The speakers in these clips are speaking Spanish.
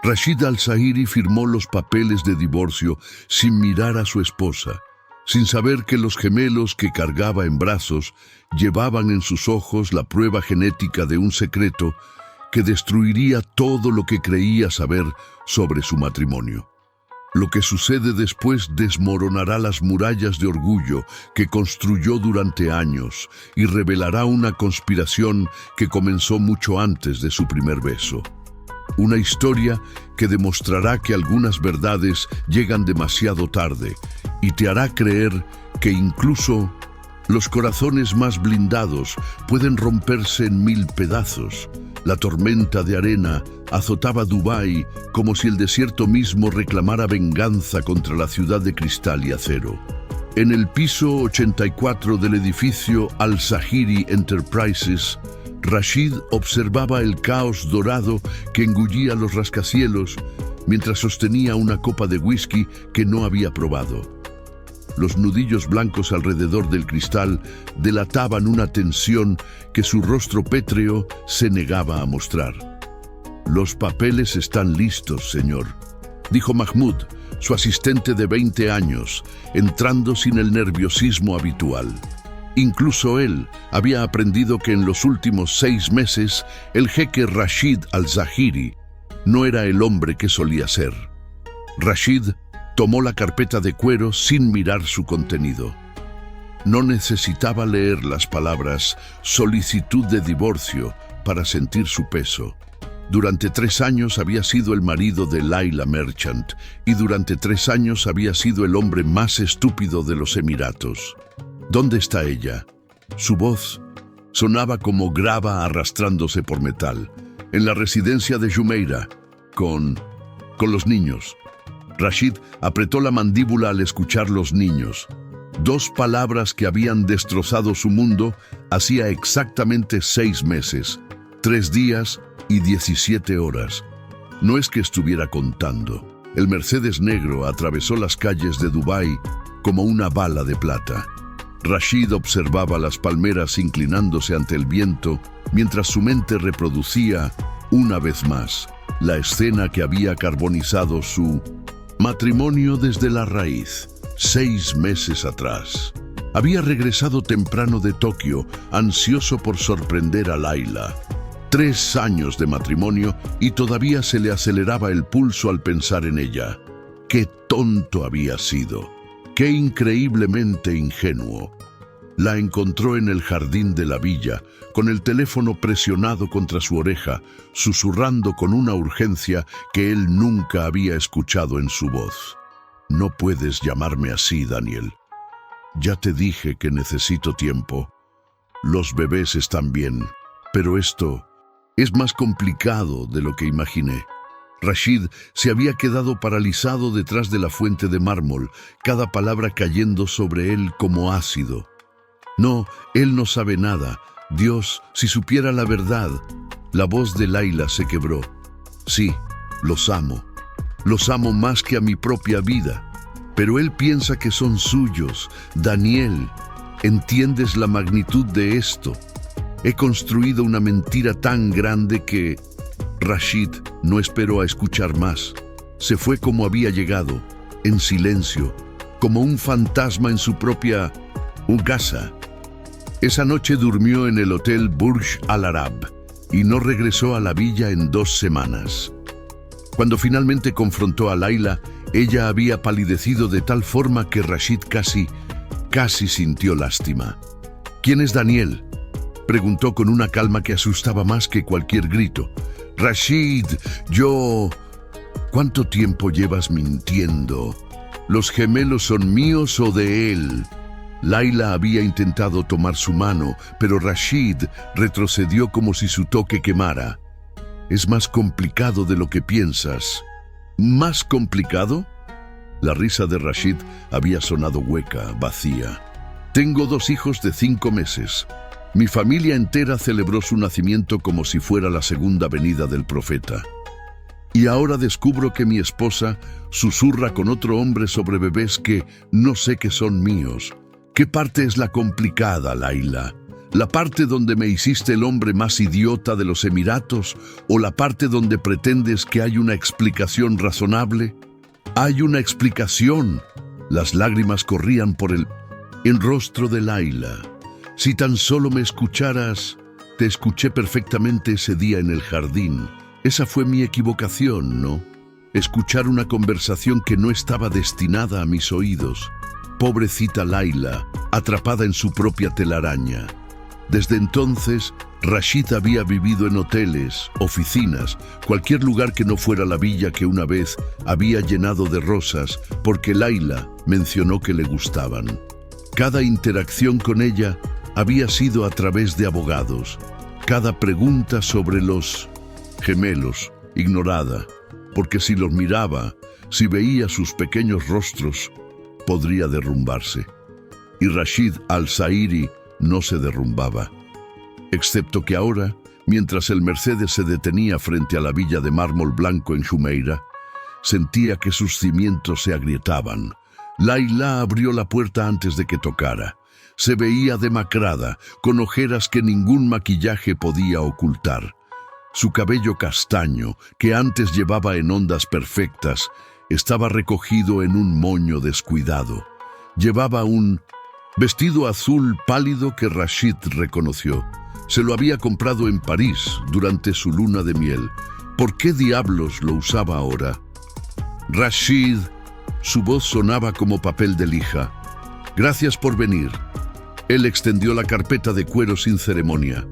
Rashid al-Zahiri firmó los papeles de divorcio sin mirar a su esposa, sin saber que los gemelos que cargaba en brazos llevaban en sus ojos la prueba genética de un secreto que destruiría todo lo que creía saber sobre su matrimonio. Lo que sucede después desmoronará las murallas de orgullo que construyó durante años y revelará una conspiración que comenzó mucho antes de su primer beso. Una historia que demostrará que algunas verdades llegan demasiado tarde y te hará creer que incluso los corazones más blindados pueden romperse en 1000 pedazos. La tormenta de arena azotaba Dubái como si el desierto mismo reclamara venganza contra la ciudad de cristal y acero. En el piso 84 del edificio Al-Zahiri Enterprises, Rashid observaba el caos dorado que engullía los rascacielos mientras sostenía una copa de whisky que no había probado. Los nudillos blancos alrededor del cristal delataban una tensión que su rostro pétreo se negaba a mostrar. «Los papeles están listos, señor», dijo Mahmoud, su asistente de 20 años, entrando sin el nerviosismo habitual. Incluso él había aprendido que en los últimos 6 meses el jeque Rashid al-Zahiri no era el hombre que solía ser. Rashid tomó la carpeta de cuero sin mirar su contenido. No necesitaba leer las palabras «solicitud de divorcio» para sentir su peso. Durante 3 años había sido el marido de Laila Merchant y durante 3 años había sido el hombre más estúpido de los Emiratos. ¿Dónde está ella? Su voz sonaba como grava arrastrándose por metal. En la residencia de Jumeirah, con los niños. Rashid apretó la mandíbula al escuchar los niños. 2 palabras que habían destrozado su mundo hacía exactamente 6 meses, 3 días y 17 horas. No es que estuviera contando. El Mercedes negro atravesó las calles de Dubái como una bala de plata. Rashid observaba las palmeras inclinándose ante el viento mientras su mente reproducía, una vez más, la escena que había carbonizado su matrimonio desde la raíz, 6 meses atrás. Había regresado temprano de Tokio, ansioso por sorprender a Laila. 3 años de matrimonio y todavía se le aceleraba el pulso al pensar en ella. ¡Qué tonto había sido! ¡Qué increíblemente ingenuo! La encontró en el jardín de la villa, con el teléfono presionado contra su oreja, susurrando con una urgencia que él nunca había escuchado en su voz. «No puedes llamarme así, Daniel. Ya te dije que necesito tiempo. Los bebés están bien, pero esto es más complicado de lo que imaginé». Rashid se había quedado paralizado detrás de la fuente de mármol, cada palabra cayendo sobre él como ácido. «No, él no sabe nada. Dios, si supiera la verdad». La voz de Laila se quebró. «Sí, los amo. Los amo más que a mi propia vida. Pero él piensa que son suyos. Daniel, ¿entiendes la magnitud de esto? He construido una mentira tan grande que...» Rashid no esperó a escuchar más. Se fue como había llegado, en silencio, como un fantasma en su propia casa. Esa noche durmió en el hotel Burj Al Arab y no regresó a la villa en 2 semanas. Cuando finalmente confrontó a Laila, ella había palidecido de tal forma que Rashid casi sintió lástima. «¿Quién es Daniel?», preguntó con una calma que asustaba más que cualquier grito. «Rashid, yo...» «¿Cuánto tiempo llevas mintiendo? ¿Los gemelos son míos o de él?» Laila había intentado tomar su mano, pero Rashid retrocedió como si su toque quemara. «Es más complicado de lo que piensas». «¿Más complicado?». La risa de Rashid había sonado hueca, vacía. «Tengo 2 hijos de 5 meses. Mi familia entera celebró su nacimiento como si fuera la segunda venida del profeta. Y ahora descubro que mi esposa susurra con otro hombre sobre bebés que no sé que son míos. ¿Qué parte es la complicada, Laila? ¿La parte donde me hiciste el hombre más idiota de los Emiratos o la parte donde pretendes que hay una explicación razonable? Hay una explicación. Las lágrimas corrían por el rostro de Layla. Si tan solo me escucharas, te escuché perfectamente ese día en el jardín. Esa fue mi equivocación, ¿no? Escuchar una conversación que no estaba destinada a mis oídos. Pobrecita Layla, atrapada en su propia telaraña. Desde entonces, Rashid había vivido en hoteles, oficinas, cualquier lugar que no fuera la villa que una vez había llenado de rosas porque Layla mencionó que le gustaban. Cada interacción con ella había sido a través de abogados. Cada pregunta sobre los gemelos, ignorada, porque si los miraba, si veía sus pequeños rostros, podría derrumbarse. Y Rashid al-Zairi no se derrumbaba. Excepto que ahora, mientras el Mercedes se detenía frente a la villa de mármol blanco en Jumeirah, sentía que sus cimientos se agrietaban. Layla abrió la puerta antes de que tocara. Se veía demacrada, con ojeras que ningún maquillaje podía ocultar. Su cabello castaño, que antes llevaba en ondas perfectas, estaba recogido en un moño descuidado. Llevaba un vestido azul pálido que Rashid reconoció. Se lo había comprado en París durante su luna de miel. ¿Por qué diablos lo usaba ahora? Rashid, su voz sonaba como papel de lija. Gracias por venir. Él extendió la carpeta de cuero sin ceremonia.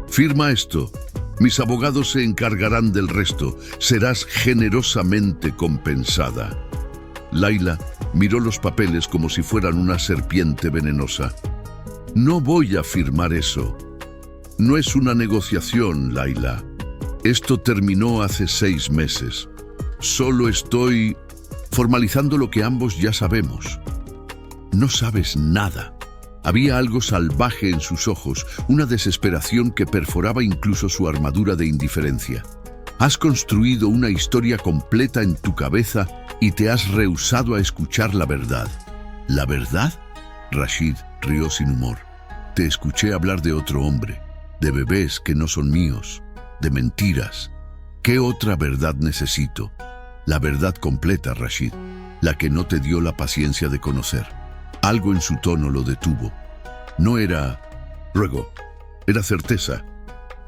Firma esto. Mis abogados se encargarán del resto. Serás generosamente compensada. Layla miró los papeles como si fueran una serpiente venenosa. No voy a firmar eso. No es una negociación, Layla. Esto terminó hace 6 meses. Solo estoy formalizando lo que ambos ya sabemos. No sabes nada. Había algo salvaje en sus ojos, una desesperación que perforaba incluso su armadura de indiferencia. Has construido una historia completa en tu cabeza y te has rehusado a escuchar la verdad. ¿La verdad? Rashid rió sin humor. Te escuché hablar de otro hombre, de bebés que no son míos, de mentiras. ¿Qué otra verdad necesito? La verdad completa, Rashid, la que no te dio la paciencia de conocer. Algo en su tono lo detuvo. No era ruego, era certeza.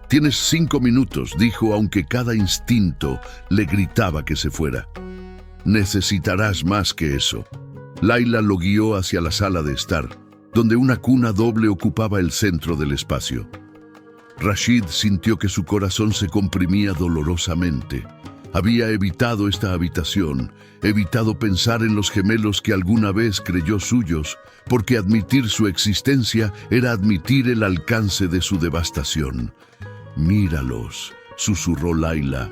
Tienes 5 minutos, dijo, aunque cada instinto le gritaba que se fuera. Necesitarás más que eso. Layla lo guió hacia la sala de estar, donde una cuna doble ocupaba el centro del espacio. Rashid sintió que su corazón se comprimía dolorosamente. Había evitado esta habitación, evitado pensar en los gemelos que alguna vez creyó suyos, porque admitir su existencia era admitir el alcance de su devastación. Míralos, susurró Layla.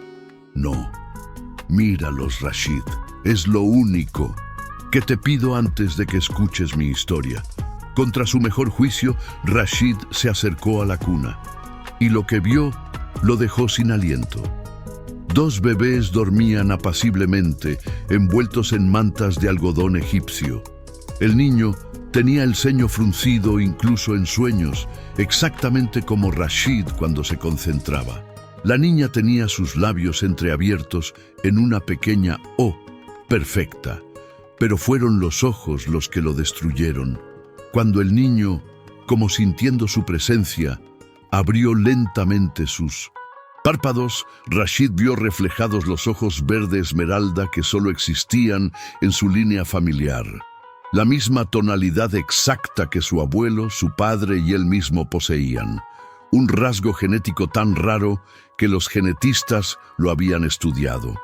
No, míralos, Rashid. Es lo único que te pido antes de que escuches mi historia. Contra su mejor juicio, Rashid se acercó a la cuna, y lo que vio lo dejó sin aliento. 2 bebés dormían apaciblemente, envueltos en mantas de algodón egipcio. El niño tenía el ceño fruncido incluso en sueños, exactamente como Rashid cuando se concentraba. La niña tenía sus labios entreabiertos en una pequeña O perfecta, pero fueron los ojos los que lo destruyeron. Cuando el niño, como sintiendo su presencia, abrió lentamente sus párpados, Rashid vio reflejados los ojos verde esmeralda que solo existían en su línea familiar. La misma tonalidad exacta que su abuelo, su padre y él mismo poseían. Un rasgo genético tan raro que los genetistas lo habían estudiado.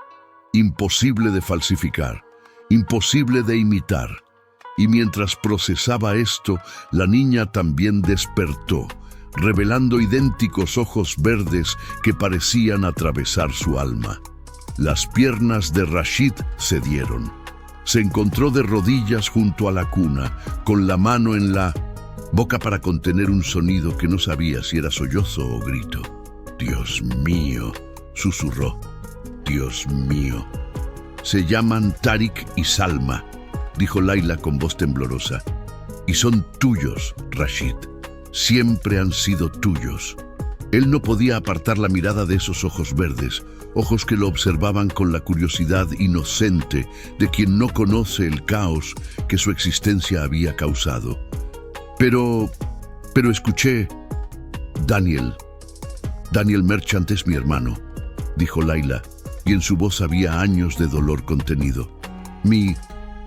Imposible de falsificar, imposible de imitar. Y mientras procesaba esto, la niña también despertó, revelando idénticos ojos verdes que parecían atravesar su alma. Las piernas de Rashid cedieron. Se encontró de rodillas junto a la cuna, con la mano en la boca para contener un sonido que no sabía si era sollozo o grito. «Dios mío», susurró. «Dios mío». «Se llaman Tariq y Salma», dijo Layla con voz temblorosa. «Y son tuyos, Rashid». siempre han sido tuyos. Él no podía apartar la mirada de esos ojos verdes, ojos que lo observaban con la curiosidad inocente de quien no conoce el caos que su existencia había causado. Pero escuché, Daniel Merchant es mi hermano, dijo Layla, y en su voz había años de dolor contenido. Mi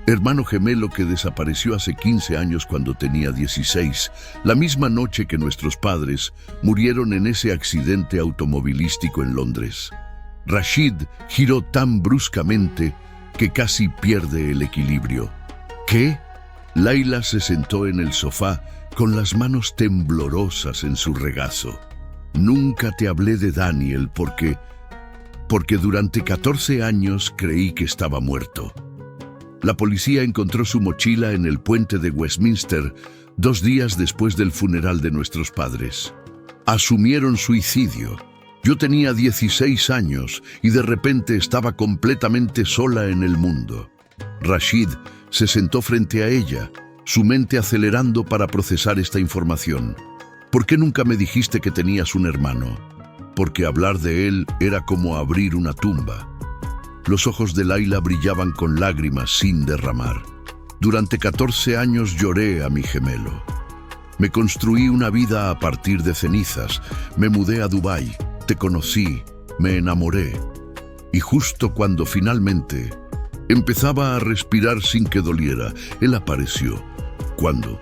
hermano gemelo que desapareció hace 15 años cuando tenía 16, la misma noche que nuestros padres murieron en ese accidente automovilístico en Londres. Rashid giró tan bruscamente que casi pierde el equilibrio. ¿Qué? Layla se sentó en el sofá con las manos temblorosas en su regazo. Nunca te hablé de Daniel porque durante 14 años creí que estaba muerto. La policía encontró su mochila en el puente de Westminster 2 días después del funeral de nuestros padres. Asumieron suicidio. Yo tenía 16 años y de repente estaba completamente sola en el mundo. Rashid se sentó frente a ella, su mente acelerando para procesar esta información. ¿Por qué nunca me dijiste que tenías un hermano? Porque hablar de él era como abrir una tumba. Los ojos de Layla brillaban con lágrimas sin derramar. Durante 14 años lloré a mi gemelo. Me construí una vida a partir de cenizas. Me mudé a Dubái, te conocí, me enamoré. Y justo cuando finalmente empezaba a respirar sin que doliera, él apareció. ¿Cuándo?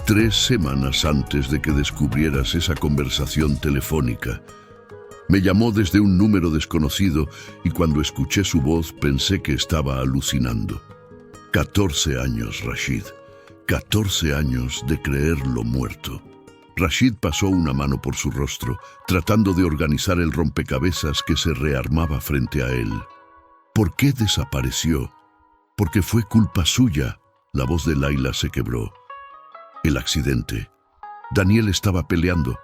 3 semanas antes de que descubrieras esa conversación telefónica. Me llamó desde un número desconocido y cuando escuché su voz pensé que estaba alucinando. 14 años, Rashid. 14 años de creerlo muerto. Rashid pasó una mano por su rostro, tratando de organizar el rompecabezas que se rearmaba frente a él. ¿Por qué desapareció? Porque fue culpa suya. La voz de Layla se quebró. El accidente. Daniel estaba peleando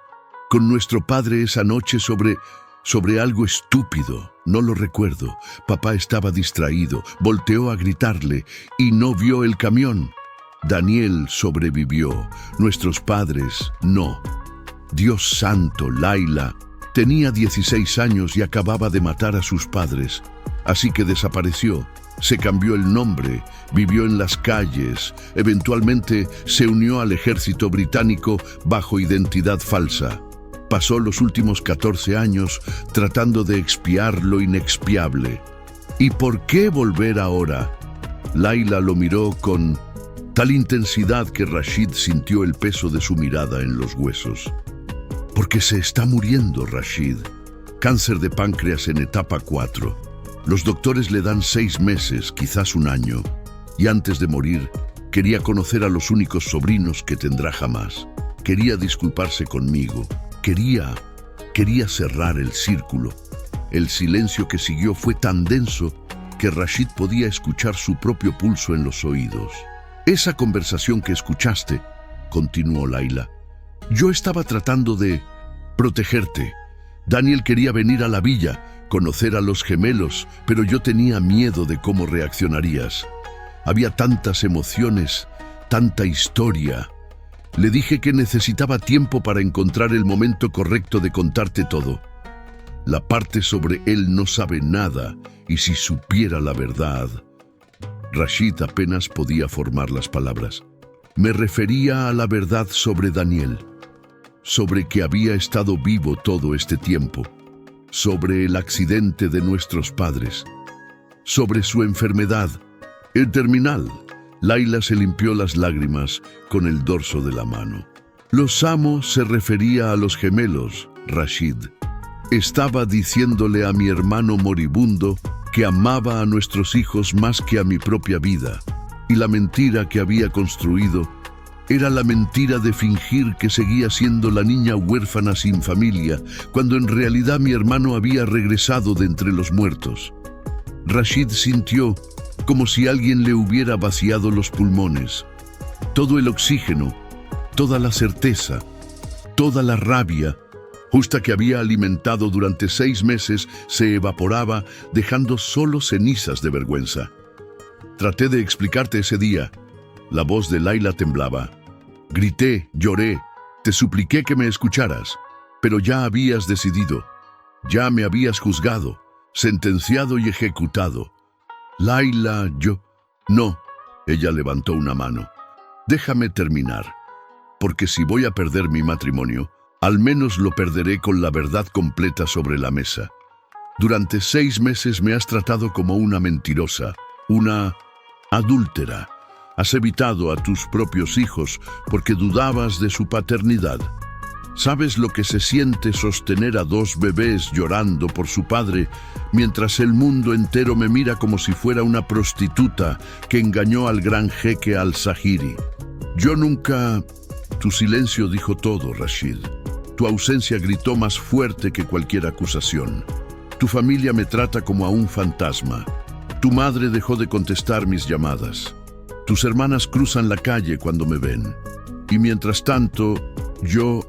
con nuestro padre esa noche sobre algo estúpido. No lo recuerdo. Papá estaba distraído, volteó a gritarle y no vio el camión. Daniel sobrevivió, nuestros padres no. Dios santo, Layla tenía 16 años y acababa de matar a sus padres, así que desapareció. Se cambió el nombre, vivió en las calles, eventualmente se unió al ejército británico bajo identidad falsa. Pasó los últimos 14 años tratando de expiar lo inexpiable. ¿Y por qué volver ahora? Layla lo miró con tal intensidad que Rashid sintió el peso de su mirada en los huesos. Porque se está muriendo, Rashid. Cáncer de páncreas en etapa 4. Los doctores le dan 6 meses, quizás 1 año. Y antes de morir, quería conocer a los únicos sobrinos que tendrá jamás. Quería disculparse conmigo. Quería cerrar el círculo. El silencio que siguió fue tan denso que Rashid podía escuchar su propio pulso en los oídos. Esa conversación que escuchaste, continuó Layla, yo estaba tratando de protegerte. Daniel quería venir a la villa, conocer a los gemelos, pero yo tenía miedo de cómo reaccionarías. Había tantas emociones, tanta historia. Le dije que necesitaba tiempo para encontrar el momento correcto de contarte todo. La parte sobre él no sabe nada, y si supiera la verdad... Rashid apenas podía formar las palabras. Me refería a la verdad sobre Daniel, sobre que había estado vivo todo este tiempo, sobre el accidente de nuestros padres, sobre su enfermedad, el terminal. Layla se limpió las lágrimas con el dorso de la mano. Los amo se refería a los gemelos, Rashid. Estaba diciéndole a mi hermano moribundo que amaba a nuestros hijos más que a mi propia vida, y la mentira que había construido era la mentira de fingir que seguía siendo la niña huérfana sin familia, cuando en realidad mi hermano había regresado de entre los muertos. Rashid sintió como si alguien le hubiera vaciado los pulmones. Todo el oxígeno, toda la certeza, toda la rabia, justa que había alimentado durante 6 meses, se evaporaba, dejando solo cenizas de vergüenza. Traté de explicarte ese día. La voz de Layla temblaba. Grité, lloré, Te supliqué que me escucharas, pero ya habías decidido. Ya me habías juzgado, sentenciado y ejecutado. Laila, yo... No, ella levantó una mano. Déjame terminar, porque si voy a perder mi matrimonio, al menos lo perderé con la verdad completa sobre la mesa. Durante 6 meses me has tratado como una mentirosa, una adúltera. Has evitado a tus propios hijos porque dudabas de su paternidad. ¿Sabes lo que se siente sostener a 2 bebés llorando por su padre mientras el mundo entero me mira como si fuera una prostituta que engañó al gran jeque al-Zahiri? Yo nunca... Tu silencio dijo todo, Rashid. Tu ausencia gritó más fuerte que cualquier acusación. Tu familia me trata como a un fantasma. Tu madre dejó de contestar mis llamadas. Tus hermanas cruzan la calle cuando me ven. Y mientras tanto, yo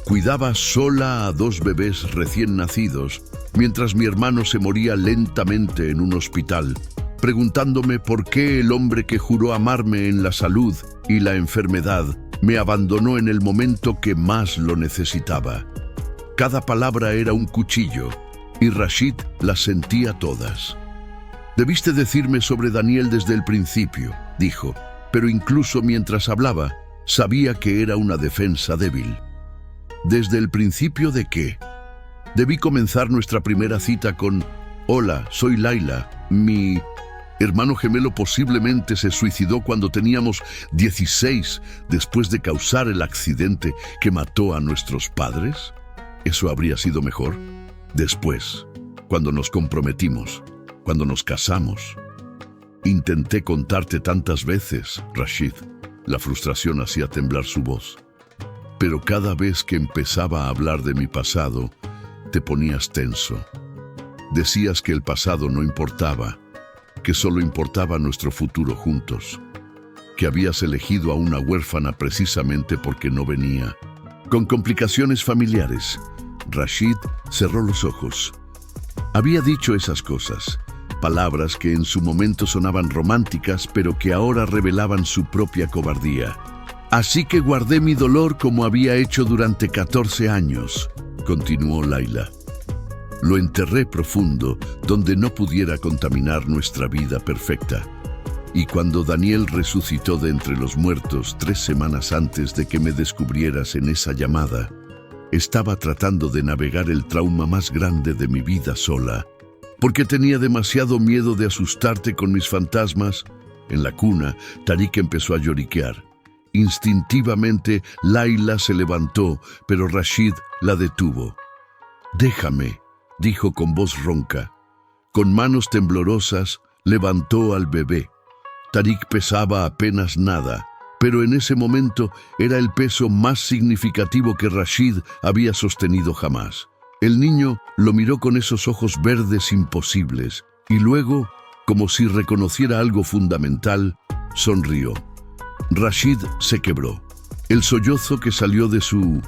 cuidaba sola a 2 bebés recién nacidos, mientras mi hermano se moría lentamente en un hospital, preguntándome por qué el hombre que juró amarme en la salud y la enfermedad me abandonó en el momento que más lo necesitaba. Cada palabra era un cuchillo, y Rashid las sentía todas. Debiste decirme sobre Daniel desde el principio, dijo, pero incluso mientras hablaba, sabía que era una defensa débil. ¿Desde el principio de qué? Debí comenzar nuestra primera cita con: hola, soy Laila. Mi hermano gemelo posiblemente se suicidó cuando teníamos 16 después de causar el accidente que mató a nuestros padres. ¿Eso habría sido mejor? Después, cuando nos comprometimos, cuando nos casamos. Intenté contarte tantas veces, Rashid. La frustración hacía temblar su voz. Pero cada vez que empezaba a hablar de mi pasado, te ponías tenso. Decías que el pasado no importaba, que solo importaba nuestro futuro juntos, que habías elegido a una huérfana precisamente porque no venía. Con complicaciones familiares, Rashid cerró los ojos. Había dicho esas cosas, palabras que en su momento sonaban románticas, pero que ahora revelaban su propia cobardía. Así que guardé mi dolor como había hecho durante 14 años, continuó Laila. Lo enterré profundo, donde no pudiera contaminar nuestra vida perfecta. Y cuando Daniel resucitó de entre los muertos 3 semanas antes de que me descubrieras en esa llamada, estaba tratando de navegar el trauma más grande de mi vida sola, porque tenía demasiado miedo de asustarte con mis fantasmas. En la cuna, Tariq empezó a lloriquear. Instintivamente, Laila se levantó, pero Rashid la detuvo. «Déjame», dijo con voz ronca. Con manos temblorosas, levantó al bebé. Tariq pesaba apenas nada, pero en ese momento era el peso más significativo que Rashid había sostenido jamás. El niño lo miró con esos ojos verdes imposibles, y luego, como si reconociera algo fundamental, sonrió. Rashid se quebró. El sollozo que salió de su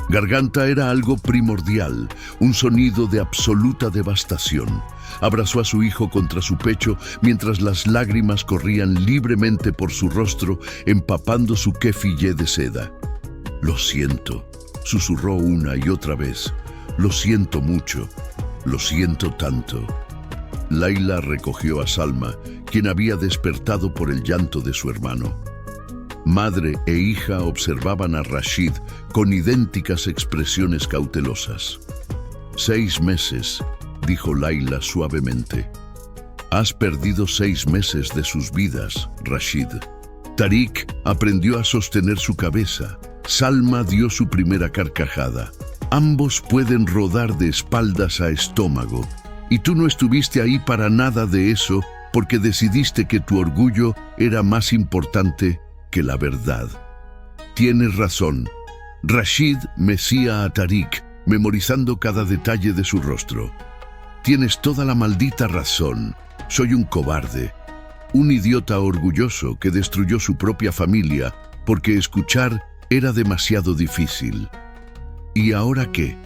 garganta era algo primordial, un sonido de absoluta devastación. Abrazó a su hijo contra su pecho mientras las lágrimas corrían libremente por su rostro, empapando su kefiyeh de seda. «Lo siento», susurró una y otra vez. «Lo siento mucho, lo siento tanto». Laila recogió a Salma, quien había despertado por el llanto de su hermano. Madre e hija observaban a Rashid con idénticas expresiones cautelosas. 6 meses, dijo Laila suavemente. Has perdido 6 meses de sus vidas, Rashid. Tariq aprendió a sostener su cabeza. Salma dio su primera carcajada. Ambos pueden rodar de espaldas a estómago. Y tú no estuviste ahí para nada de eso porque decidiste que tu orgullo era más importante que la verdad. Tienes razón. Rashid mecía a Tariq, memorizando cada detalle de su rostro. Tienes toda la maldita razón. Soy un cobarde. Un idiota orgulloso que destruyó su propia familia porque escuchar era demasiado difícil. ¿Y ahora qué?,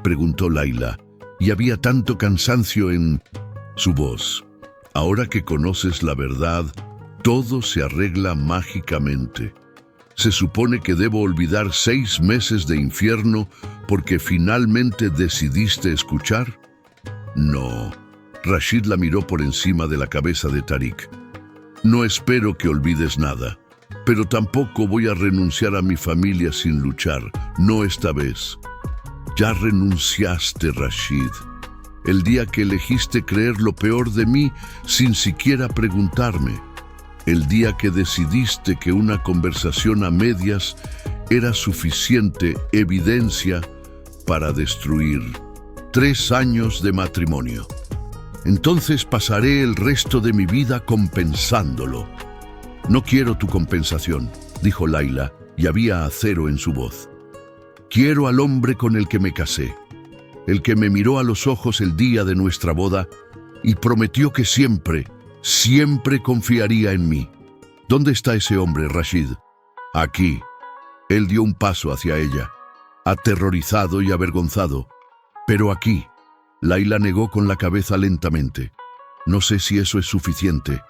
preguntó Laila, y había tanto cansancio en su voz. Ahora que conoces la verdad, todo se arregla mágicamente. ¿Se supone que debo olvidar 6 meses de infierno porque finalmente decidiste escuchar? No. Rashid la miró por encima de la cabeza de Tariq. No espero que olvides nada, pero tampoco voy a renunciar a mi familia sin luchar, no esta vez. Ya renunciaste, Rashid. El día que elegiste creer lo peor de mí sin siquiera preguntarme. El día que decidiste que una conversación a medias era suficiente evidencia para destruir 3 años de matrimonio. Entonces pasaré el resto de mi vida compensándolo. No quiero tu compensación, dijo Layla, y había acero en su voz. Quiero al hombre con el que me casé, el que me miró a los ojos el día de nuestra boda y prometió que siempre confiaría en mí. ¿Dónde está ese hombre, Rashid? Aquí. Él dio un paso hacia ella, aterrorizado y avergonzado. Pero aquí. Layla negó con la cabeza lentamente. No sé si eso es suficiente.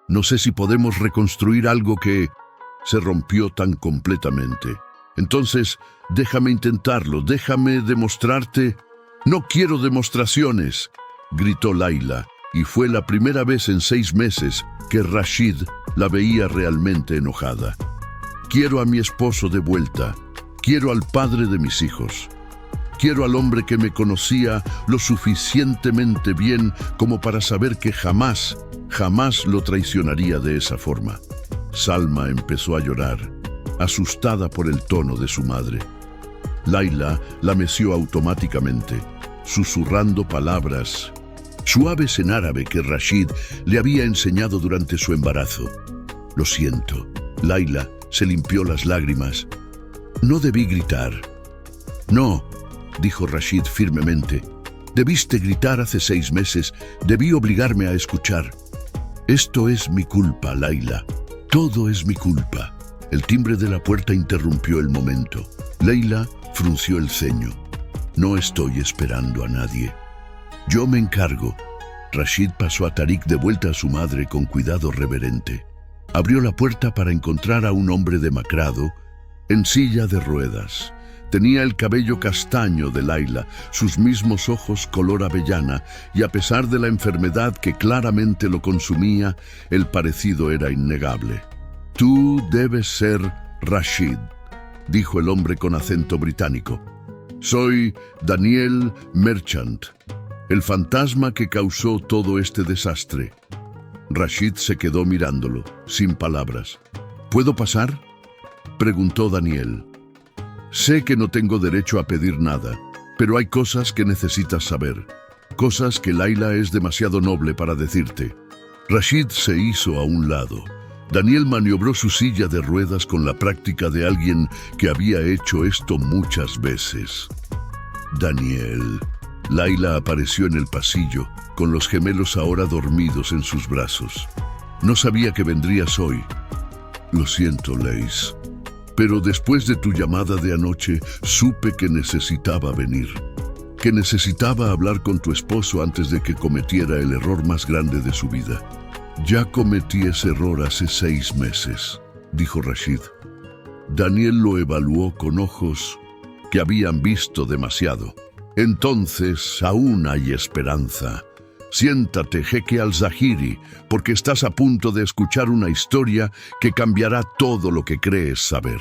No sé si podemos reconstruir algo que se rompió tan completamente. Entonces, déjame intentarlo, déjame demostrarte. No quiero demostraciones, gritó Layla, y fue la primera vez en 6 meses que Rashid la veía realmente enojada. Quiero a mi esposo de vuelta. Quiero al padre de mis hijos. Quiero al hombre que me conocía lo suficientemente bien como para saber que jamás lo traicionaría de esa forma. Salma empezó a llorar, asustada por el tono de su madre. Layla la meció automáticamente, susurrando palabras suaves en árabe que Rashid le había enseñado durante su embarazo. Lo siento. Layla se limpió las lágrimas. No debí gritar. No, dijo Rashid firmemente. Debiste gritar hace 6 meses. Debí obligarme a escuchar. Esto es mi culpa, Layla. Todo es mi culpa. El timbre de la puerta interrumpió el momento. Layla frunció el ceño. No estoy esperando a nadie. Yo me encargo. Rashid pasó a Tariq de vuelta a su madre con cuidado reverente. Abrió la puerta para encontrar a un hombre demacrado en silla de ruedas. Tenía el cabello castaño de Layla, sus mismos ojos color avellana, y a pesar de la enfermedad que claramente lo consumía, el parecido era innegable. Tú debes ser Rashid, dijo el hombre con acento británico. Soy Daniel Merchant, el fantasma que causó todo este desastre. Rashid se quedó mirándolo, sin palabras. ¿Puedo pasar?, preguntó Daniel. Sé que no tengo derecho a pedir nada, pero hay cosas que necesitas saber. Cosas que Layla es demasiado noble para decirte. Rashid se hizo a un lado. Daniel maniobró su silla de ruedas con la práctica de alguien que había hecho esto muchas veces. Daniel. Layla apareció en el pasillo, con los gemelos ahora dormidos en sus brazos. No sabía que vendrías hoy. Lo siento, Lace. Pero después de tu llamada de anoche, supe que necesitaba venir. Que necesitaba hablar con tu esposo antes de que cometiera el error más grande de su vida. Ya cometí ese error hace 6 meses, dijo Rashid. Daniel lo evaluó con ojos que habían visto demasiado. Entonces, aún hay esperanza. Siéntate, Jeque al-Zahiri, porque estás a punto de escuchar una historia que cambiará todo lo que crees saber.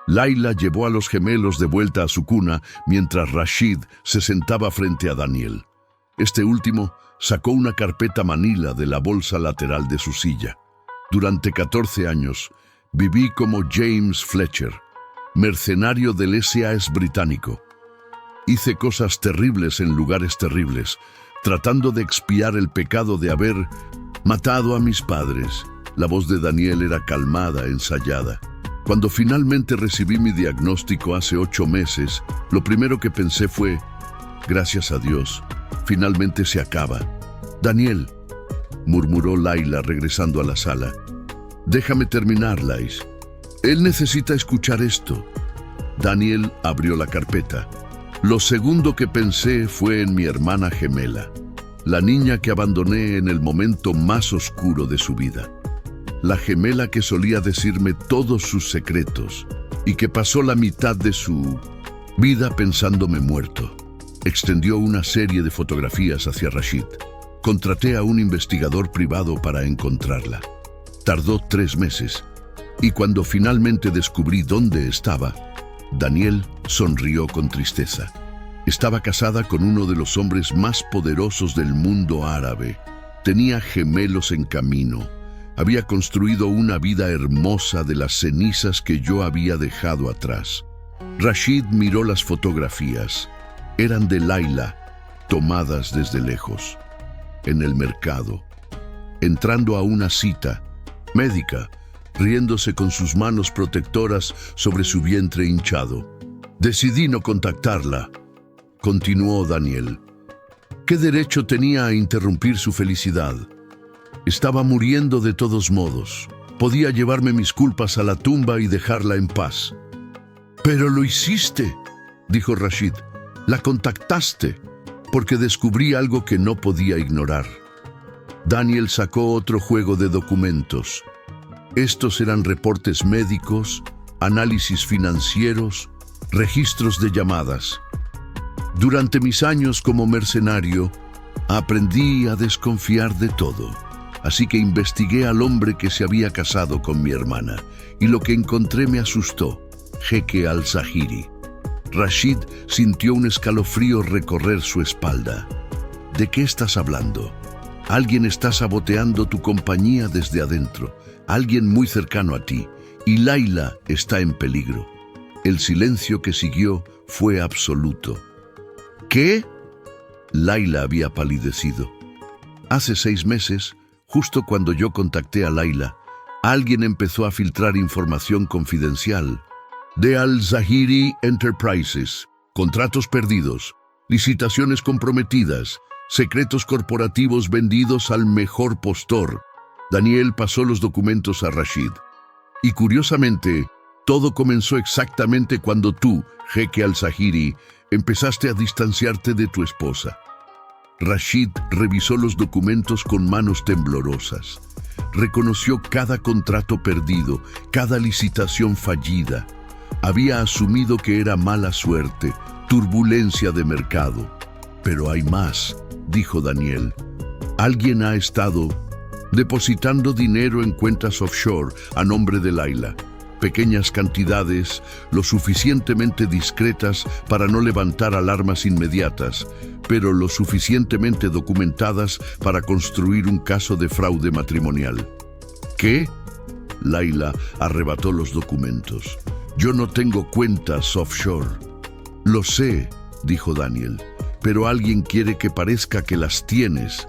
Layla llevó a los gemelos de vuelta a su cuna mientras Rashid se sentaba frente a Daniel. Este último sacó una carpeta manila de la bolsa lateral de su silla. Durante 14 años, viví como James Fletcher, mercenario del SAS británico. Hice cosas terribles en lugares terribles, tratando de expiar el pecado de haber matado a mis padres. La voz de Daniel era calmada, ensayada. Cuando finalmente recibí mi diagnóstico hace 8 meses, lo primero que pensé fue, gracias a Dios, finalmente se acaba. Daniel, murmuró Layla regresando a la sala. Déjame terminar, Lace. Él necesita escuchar esto. Daniel abrió la carpeta. Lo segundo que pensé fue en mi hermana gemela, la niña que abandoné en el momento más oscuro de su vida. la gemela que solía decirme todos sus secretos y que pasó la mitad de su vida pensándome muerto. Extendió una serie de fotografías hacia Rashid. Contraté a un investigador privado para encontrarla. Tardó 3 meses, y cuando finalmente descubrí dónde estaba, Daniel sonrió con tristeza. Estaba casada con uno de los hombres más poderosos del mundo árabe. Tenía gemelos en camino. Había construido una vida hermosa de las cenizas que yo había dejado atrás. Rashid miró las fotografías. Eran de Laila, tomadas desde lejos, en el mercado, entrando a una cita médica, riéndose con sus manos protectoras sobre su vientre hinchado. Decidí no contactarla, continuó Daniel. ¿Qué derecho tenía a interrumpir su felicidad? Estaba muriendo de todos modos. Podía llevarme mis culpas a la tumba y dejarla en paz. «Pero lo hiciste», dijo Rashid. «La contactaste, porque descubrí algo que no podía ignorar». Daniel sacó otro juego de documentos. Estos eran reportes médicos, análisis financieros, registros de llamadas. Durante mis años como mercenario, aprendí a desconfiar de todo. Así que investigué al hombre que se había casado con mi hermana, y lo que encontré me asustó. Jeque al-Zahiri. Rashid sintió un escalofrío recorrer su espalda. ¿De qué estás hablando? Alguien está saboteando tu compañía desde adentro, alguien muy cercano a ti, y Laila está en peligro. El silencio que siguió fue absoluto. ¿Qué? Laila había palidecido. Hace 6 meses, justo cuando yo contacté a Laila, alguien empezó a filtrar información confidencial de Al-Zahiri Enterprises, contratos perdidos, licitaciones comprometidas, secretos corporativos vendidos al mejor postor. Daniel pasó los documentos a Rashid. Y curiosamente, todo comenzó exactamente cuando tú, Jeque al-Zahiri, empezaste a distanciarte de tu esposa. Rashid revisó los documentos con manos temblorosas. Reconoció cada contrato perdido, cada licitación fallida. Había asumido que era mala suerte, turbulencia de mercado. Pero hay más, dijo Daniel. Alguien ha estado depositando dinero en cuentas offshore a nombre de Laila. Pequeñas cantidades, lo suficientemente discretas para no levantar alarmas inmediatas, pero lo suficientemente documentadas para construir un caso de fraude matrimonial. ¿Qué? Laila arrebató los documentos. Yo no tengo cuentas offshore. Lo sé, dijo Daniel, pero alguien quiere que parezca que las tienes.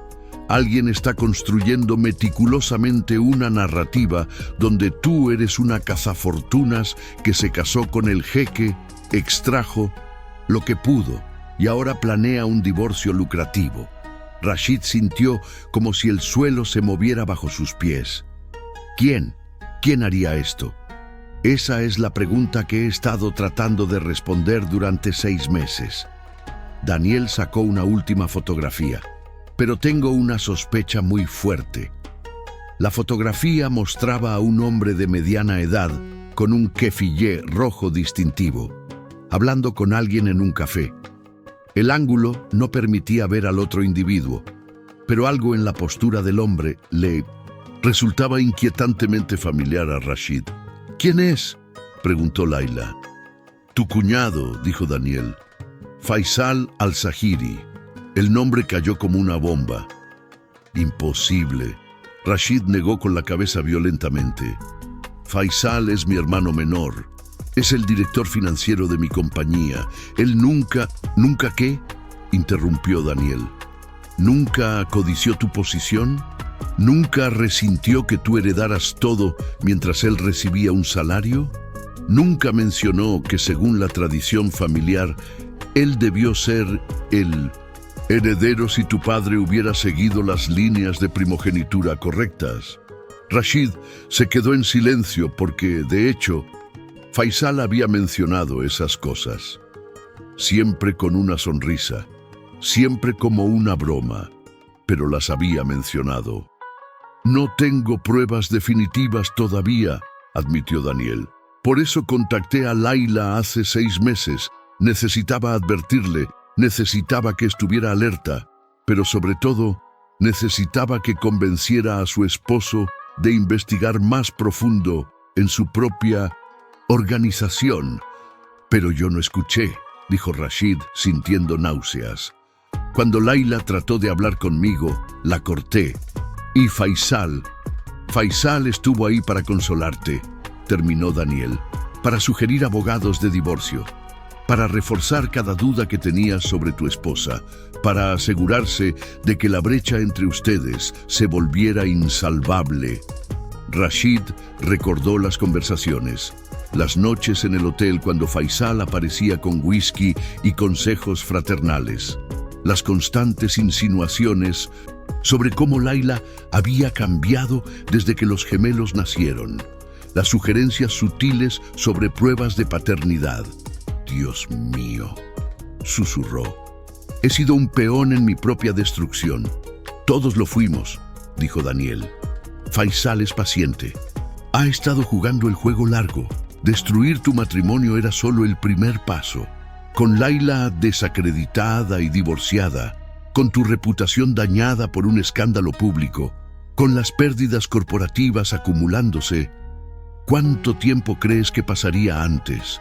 Alguien está construyendo meticulosamente una narrativa donde tú eres una cazafortunas que se casó con el jeque, extrajo lo que pudo y ahora planea un divorcio lucrativo. Rashid sintió como si el suelo se moviera bajo sus pies. ¿Quién? ¿Quién haría esto? Esa es la pregunta que he estado tratando de responder durante 6 meses. Daniel sacó una última fotografía. Pero tengo una sospecha muy fuerte. La fotografía mostraba a un hombre de mediana edad con un kefiyé rojo distintivo, hablando con alguien en un café. El ángulo no permitía ver al otro individuo, pero algo en la postura del hombre le resultaba inquietantemente familiar a Rashid. ¿Quién es?, preguntó Laila. Tu cuñado, dijo Daniel. Faisal al-Zahiri. El nombre cayó como una bomba. Imposible. Rashid negó con la cabeza violentamente. Faisal es mi hermano menor. Es el director financiero de mi compañía. Él nunca... ¿Nunca qué?, interrumpió Daniel. ¿Nunca codició tu posición? ¿Nunca resintió que tú heredaras todo mientras él recibía un salario? ¿Nunca mencionó que según la tradición familiar, él debió ser el heredero si tu padre hubiera seguido las líneas de primogenitura correctas? Rashid se quedó en silencio porque, de hecho, Faisal había mencionado esas cosas. Siempre con una sonrisa, siempre como una broma, pero las había mencionado. No tengo pruebas definitivas todavía, admitió Daniel. Por eso contacté a Laila hace 6 meses. Necesitaba advertirle, necesitaba que estuviera alerta, pero sobre todo, necesitaba que convenciera a su esposo de investigar más profundo en su propia organización. Pero yo no escuché, dijo Rashid, sintiendo náuseas. Cuando Laila trató de hablar conmigo, la corté. Y Faisal estuvo ahí para consolarte, terminó Daniel, para sugerir abogados de divorcio, para reforzar cada duda que tenías sobre tu esposa, para asegurarse de que la brecha entre ustedes se volviera insalvable. Rashid recordó las conversaciones, las noches en el hotel cuando Faisal aparecía con whisky y consejos fraternales, las constantes insinuaciones sobre cómo Laila había cambiado desde que los gemelos nacieron, las sugerencias sutiles sobre pruebas de paternidad. Dios mío, susurró. He sido un peón en mi propia destrucción. Todos lo fuimos, dijo Daniel. Faisal es paciente. Ha estado jugando el juego largo. Destruir tu matrimonio era solo el primer paso. Con Laila desacreditada y divorciada, con tu reputación dañada por un escándalo público, con las pérdidas corporativas acumulándose, ¿cuánto tiempo crees que pasaría antes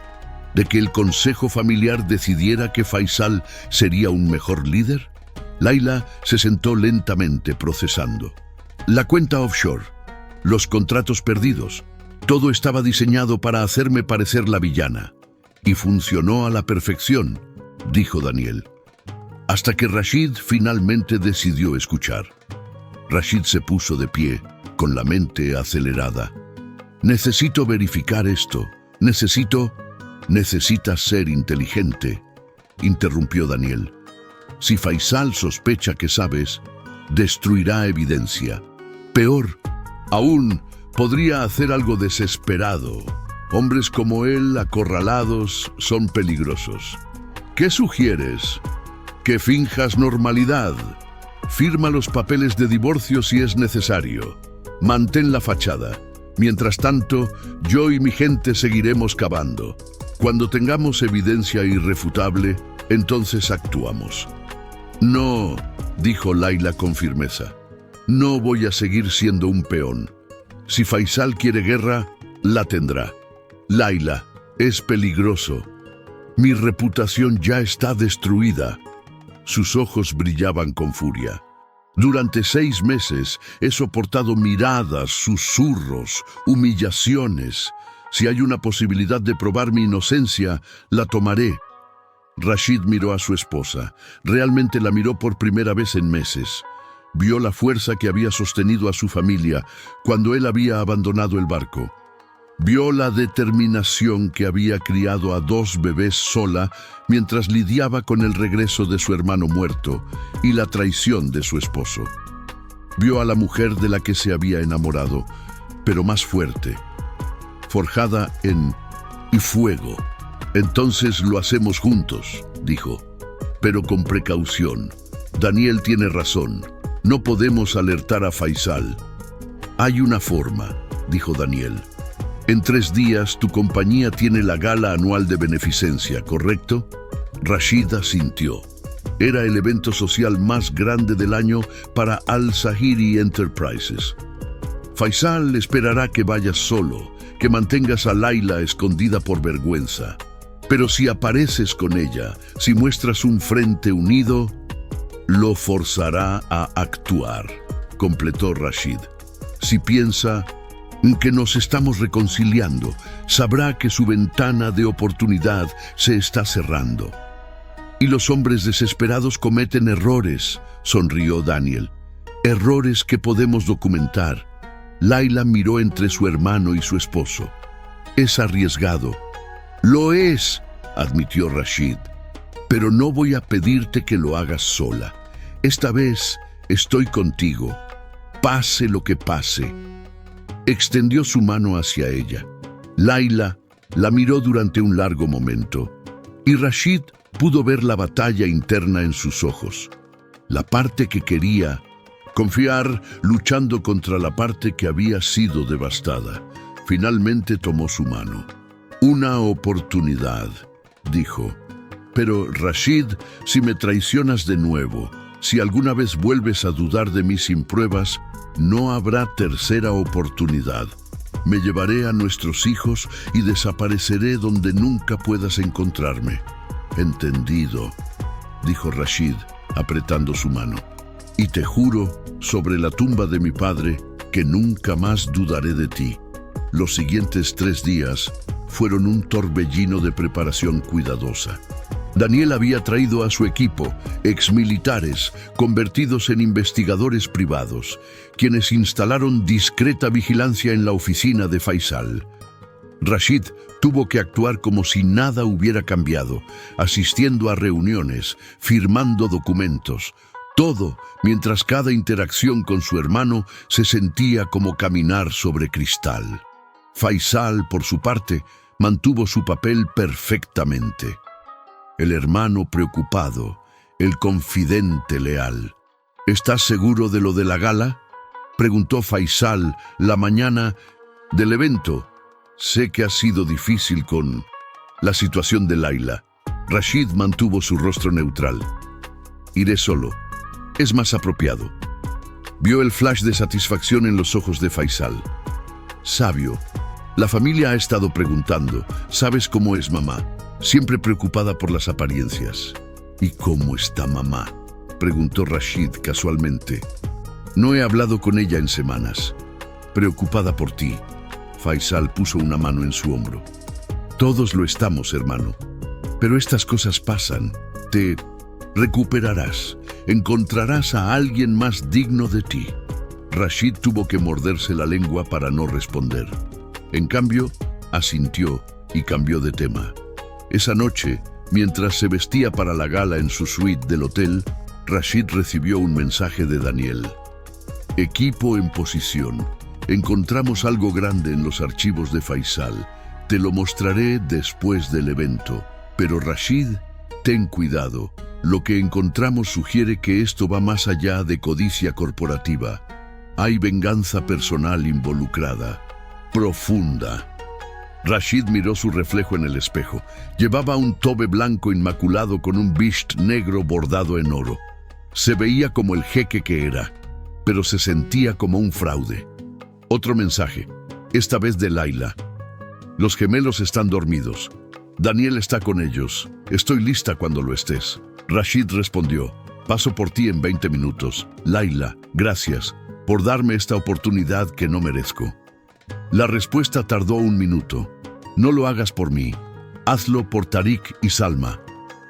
de que el consejo familiar decidiera que Faisal sería un mejor líder? Laila se sentó lentamente procesando. La cuenta offshore, los contratos perdidos, todo estaba diseñado para hacerme parecer la villana. Y funcionó a la perfección, dijo Daniel. Hasta que Rashid finalmente decidió escuchar. Rashid se puso de pie, con la mente acelerada. Necesito verificar esto. Necesitas ser inteligente, interrumpió Daniel. Si Faisal sospecha que sabes, destruirá evidencia. Peor, aún podría hacer algo desesperado. Hombres como él, acorralados, son peligrosos. ¿Qué sugieres? Que finjas normalidad. Firma los papeles de divorcio si es necesario. Mantén la fachada. Mientras tanto, yo y mi gente seguiremos cavando. Cuando tengamos evidencia irrefutable, entonces actuamos. No, dijo Laila con firmeza. No voy a seguir siendo un peón. Si Faisal quiere guerra, la tendrá. Laila, es peligroso. Mi reputación ya está destruida. Sus ojos brillaban con furia. Durante 6 meses he soportado miradas, susurros, humillaciones. Si hay una posibilidad de probar mi inocencia, la tomaré. Rashid miró a su esposa. Realmente la miró por primera vez en meses. Vio la fuerza que había sostenido a su familia cuando él había abandonado el barco. Vio la determinación que había criado a 2 bebés sola mientras lidiaba con el regreso de su hermano muerto y la traición de su esposo. Vio a la mujer de la que se había enamorado, pero más fuerte, forjada en fuego. Entonces lo hacemos juntos, dijo, pero con precaución. Daniel tiene razón. No podemos alertar a Faisal. Hay una forma, dijo Daniel. En 3 días tu compañía tiene la gala anual de beneficencia, ¿correcto? Rashid asintió. Era el evento social más grande del año para Al-Sahiri Enterprises. Faisal esperará que vayas solo, que mantengas a Laila escondida por vergüenza. Pero si apareces con ella, si muestras un frente unido, lo forzará a actuar, completó Rashid. Si piensa que nos estamos reconciliando, sabrá que su ventana de oportunidad se está cerrando. Y los hombres desesperados cometen errores, sonrió Daniel. Errores que podemos documentar. Laila miró entre su hermano y su esposo. Es arriesgado. Lo es, admitió Rashid. Pero no voy a pedirte que lo hagas sola. Esta vez estoy contigo, pase lo que pase. Extendió su mano hacia ella. Laila la miró durante un largo momento, y Rashid pudo ver la batalla interna en sus ojos. La parte que quería, Confiar luchando contra la parte que había sido devastada. Finalmente tomó su mano. Una oportunidad, dijo. Pero Rashid, si me traicionas de nuevo, si alguna vez vuelves a dudar de mí sin pruebas, no habrá tercera oportunidad. Me llevaré a nuestros hijos y desapareceré donde nunca puedas encontrarme. Entendido, dijo Rashid, apretando su mano. Y te juro, sobre la tumba de mi padre, que nunca más dudaré de ti. Los siguientes 3 días fueron un torbellino de preparación cuidadosa. Daniel había traído a su equipo exmilitares convertidos en investigadores privados, quienes instalaron discreta vigilancia en la oficina de Faisal. Rashid tuvo que actuar como si nada hubiera cambiado, asistiendo a reuniones, firmando documentos, todo mientras cada interacción con su hermano se sentía como caminar sobre cristal. Faisal, por su parte, mantuvo su papel perfectamente. El hermano preocupado, el confidente leal. ¿Estás seguro de lo de la gala?, preguntó Faisal la mañana del evento. Sé que ha sido difícil con la situación de Laila. Rashid mantuvo su rostro neutral. Iré solo. Es más apropiado. Vio el flash de satisfacción en los ojos de Faisal. Sabio. La familia ha estado preguntando. ¿Sabes cómo es mamá? Siempre preocupada por las apariencias. ¿Y cómo está mamá?, preguntó Rashid casualmente. No he hablado con ella en semanas. Preocupada por ti. Faisal puso una mano en su hombro. Todos lo estamos, hermano. Pero estas cosas pasan. Te recuperarás. Encontrarás a alguien más digno de ti. Rashid tuvo que morderse la lengua para no responder. En cambio, asintió y cambió de tema. Esa noche, mientras se vestía para la gala en su suite del hotel, Rashid recibió un mensaje de Daniel. Equipo en posición. Encontramos algo grande en los archivos de Faisal. Te lo mostraré después del evento. Pero Rashid, ten cuidado. Lo que encontramos sugiere que esto va más allá de codicia corporativa. Hay venganza personal involucrada. Profunda. Rashid miró su reflejo en el espejo. Llevaba un tobe blanco inmaculado con un bisht negro bordado en oro. Se veía como el jeque que era, pero se sentía como un fraude. Otro mensaje, esta vez de Laila. Los gemelos están dormidos. Daniel está con ellos. Estoy lista cuando lo estés. Rashid respondió, paso por ti en 20 minutos. Laila, gracias por darme esta oportunidad que no merezco. La respuesta tardó 1 minuto. No lo hagas por mí. Hazlo por Tariq y Salma.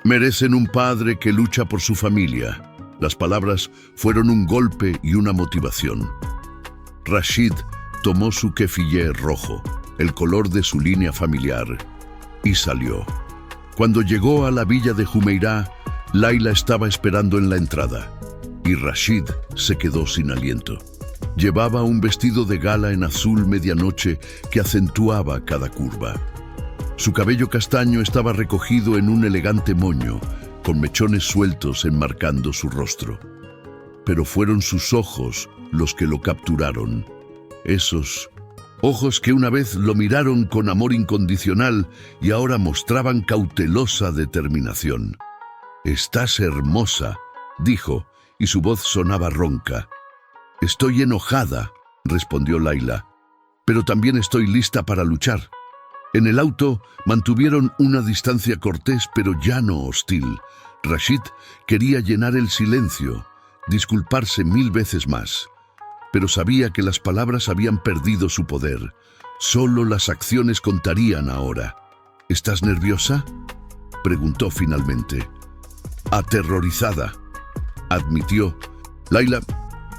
Merecen un padre que lucha por su familia. Las palabras fueron un golpe y una motivación. Rashid tomó su kefiyeh rojo, el color de su línea familiar, y salió. Cuando llegó a la villa de Jumeirah, Laila estaba esperando en la entrada, y Rashid se quedó sin aliento. Llevaba un vestido de gala en azul medianoche que acentuaba cada curva. Su cabello castaño estaba recogido en un elegante moño, con mechones sueltos enmarcando su rostro. Pero fueron sus ojos los que lo capturaron. Esos ojos que una vez lo miraron con amor incondicional y ahora mostraban cautelosa determinación. «Estás hermosa», dijo, y su voz sonaba ronca. «Estoy enojada», respondió Laila, «pero también estoy lista para luchar». En el auto mantuvieron una distancia cortés pero ya no hostil. Rashid quería llenar el silencio, disculparse 1000 veces más, pero sabía que las palabras habían perdido su poder. Solo las acciones contarían ahora. «¿Estás nerviosa?», preguntó finalmente. «Aterrorizada», admitió. «Laila,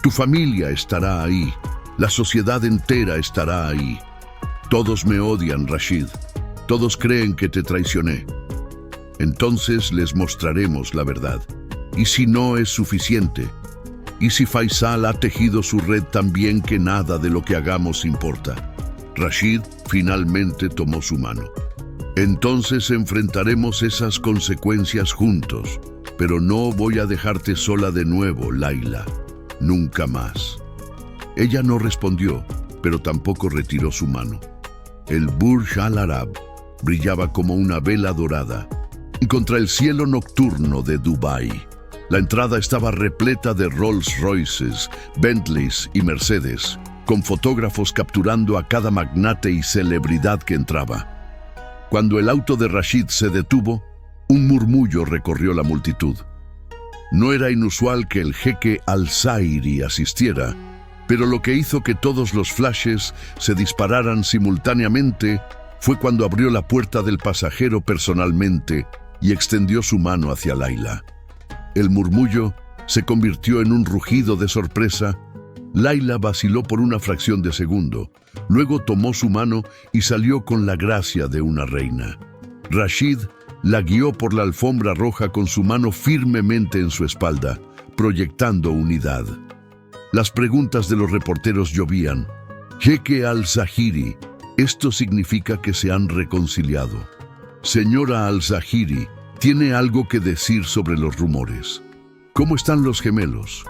tu familia estará ahí. La sociedad entera estará ahí. Todos me odian, Rashid. Todos creen que te traicioné. Entonces les mostraremos la verdad. ¿Y si no es suficiente? ¿Y si Faisal ha tejido su red tan bien que nada de lo que hagamos importa?» Rashid finalmente tomó su mano. «Entonces enfrentaremos esas consecuencias juntos. Pero no voy a dejarte sola de nuevo, Laila. nunca más. Ella no respondió, pero tampoco retiró su mano. El Burj Al Arab brillaba como una vela dorada contra el cielo nocturno de Dubái. La entrada estaba repleta de Rolls Royces, Bentleys y Mercedes, con fotógrafos capturando a cada magnate y celebridad que entraba. Cuando el auto de Rashid se detuvo, un murmullo recorrió la multitud. No era inusual que el jeque Al-Zairi asistiera, pero lo que hizo que todos los flashes se dispararan simultáneamente fue cuando abrió la puerta del pasajero personalmente y extendió su mano hacia Layla. El murmullo se convirtió en un rugido de sorpresa. Layla vaciló por una fracción de segundo, luego tomó su mano y salió con la gracia de una reina. Rashid la guió por la alfombra roja con su mano firmemente en su espalda, proyectando unidad. Las preguntas de los reporteros llovían. Jeque Al-Zahiri, esto significa que se han reconciliado. Señora Al-Zahiri, tiene algo que decir sobre los rumores. ¿Cómo están los gemelos?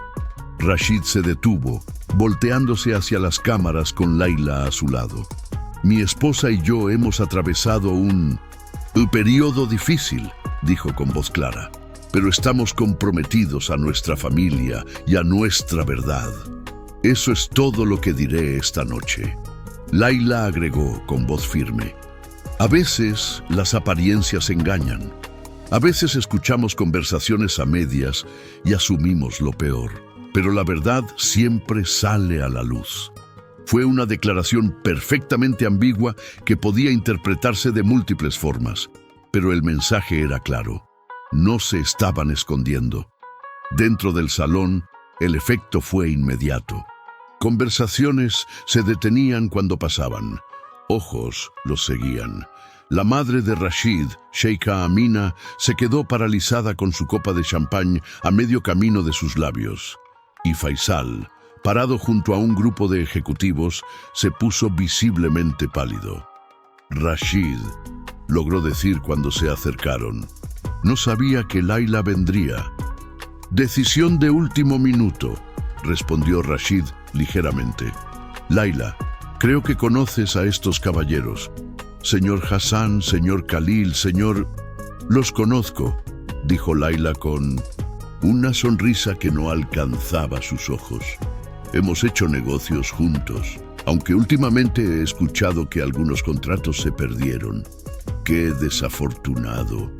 Rashid se detuvo, volteándose hacia las cámaras con Layla a su lado. Mi esposa y yo hemos atravesado un periodo difícil, dijo con voz clara, pero estamos comprometidos a nuestra familia y a nuestra verdad. Eso es todo lo que diré esta noche. Layla agregó con voz firme. A veces las apariencias engañan. A veces escuchamos conversaciones a medias y asumimos lo peor, pero la verdad siempre sale a la luz. Fue una declaración perfectamente ambigua que podía interpretarse de múltiples formas, pero el mensaje era claro. No se estaban escondiendo. Dentro del salón, el efecto fue inmediato. Conversaciones se detenían cuando pasaban. Ojos los seguían. La madre de Rashid, Sheikha Amina, se quedó paralizada con su copa de champán a medio camino de sus labios. Y Faisal, parado junto a un grupo de ejecutivos, se puso visiblemente pálido. Rashid, logró decir cuando se acercaron. No sabía que Layla vendría. Decisión de último minuto, respondió Rashid ligeramente. Layla, creo que conoces a estos caballeros. Señor Hassan, señor Khalil, señor... Los conozco, dijo Layla con una sonrisa que no alcanzaba sus ojos. Hemos hecho negocios juntos, aunque últimamente he escuchado que algunos contratos se perdieron. ¡Qué desafortunado!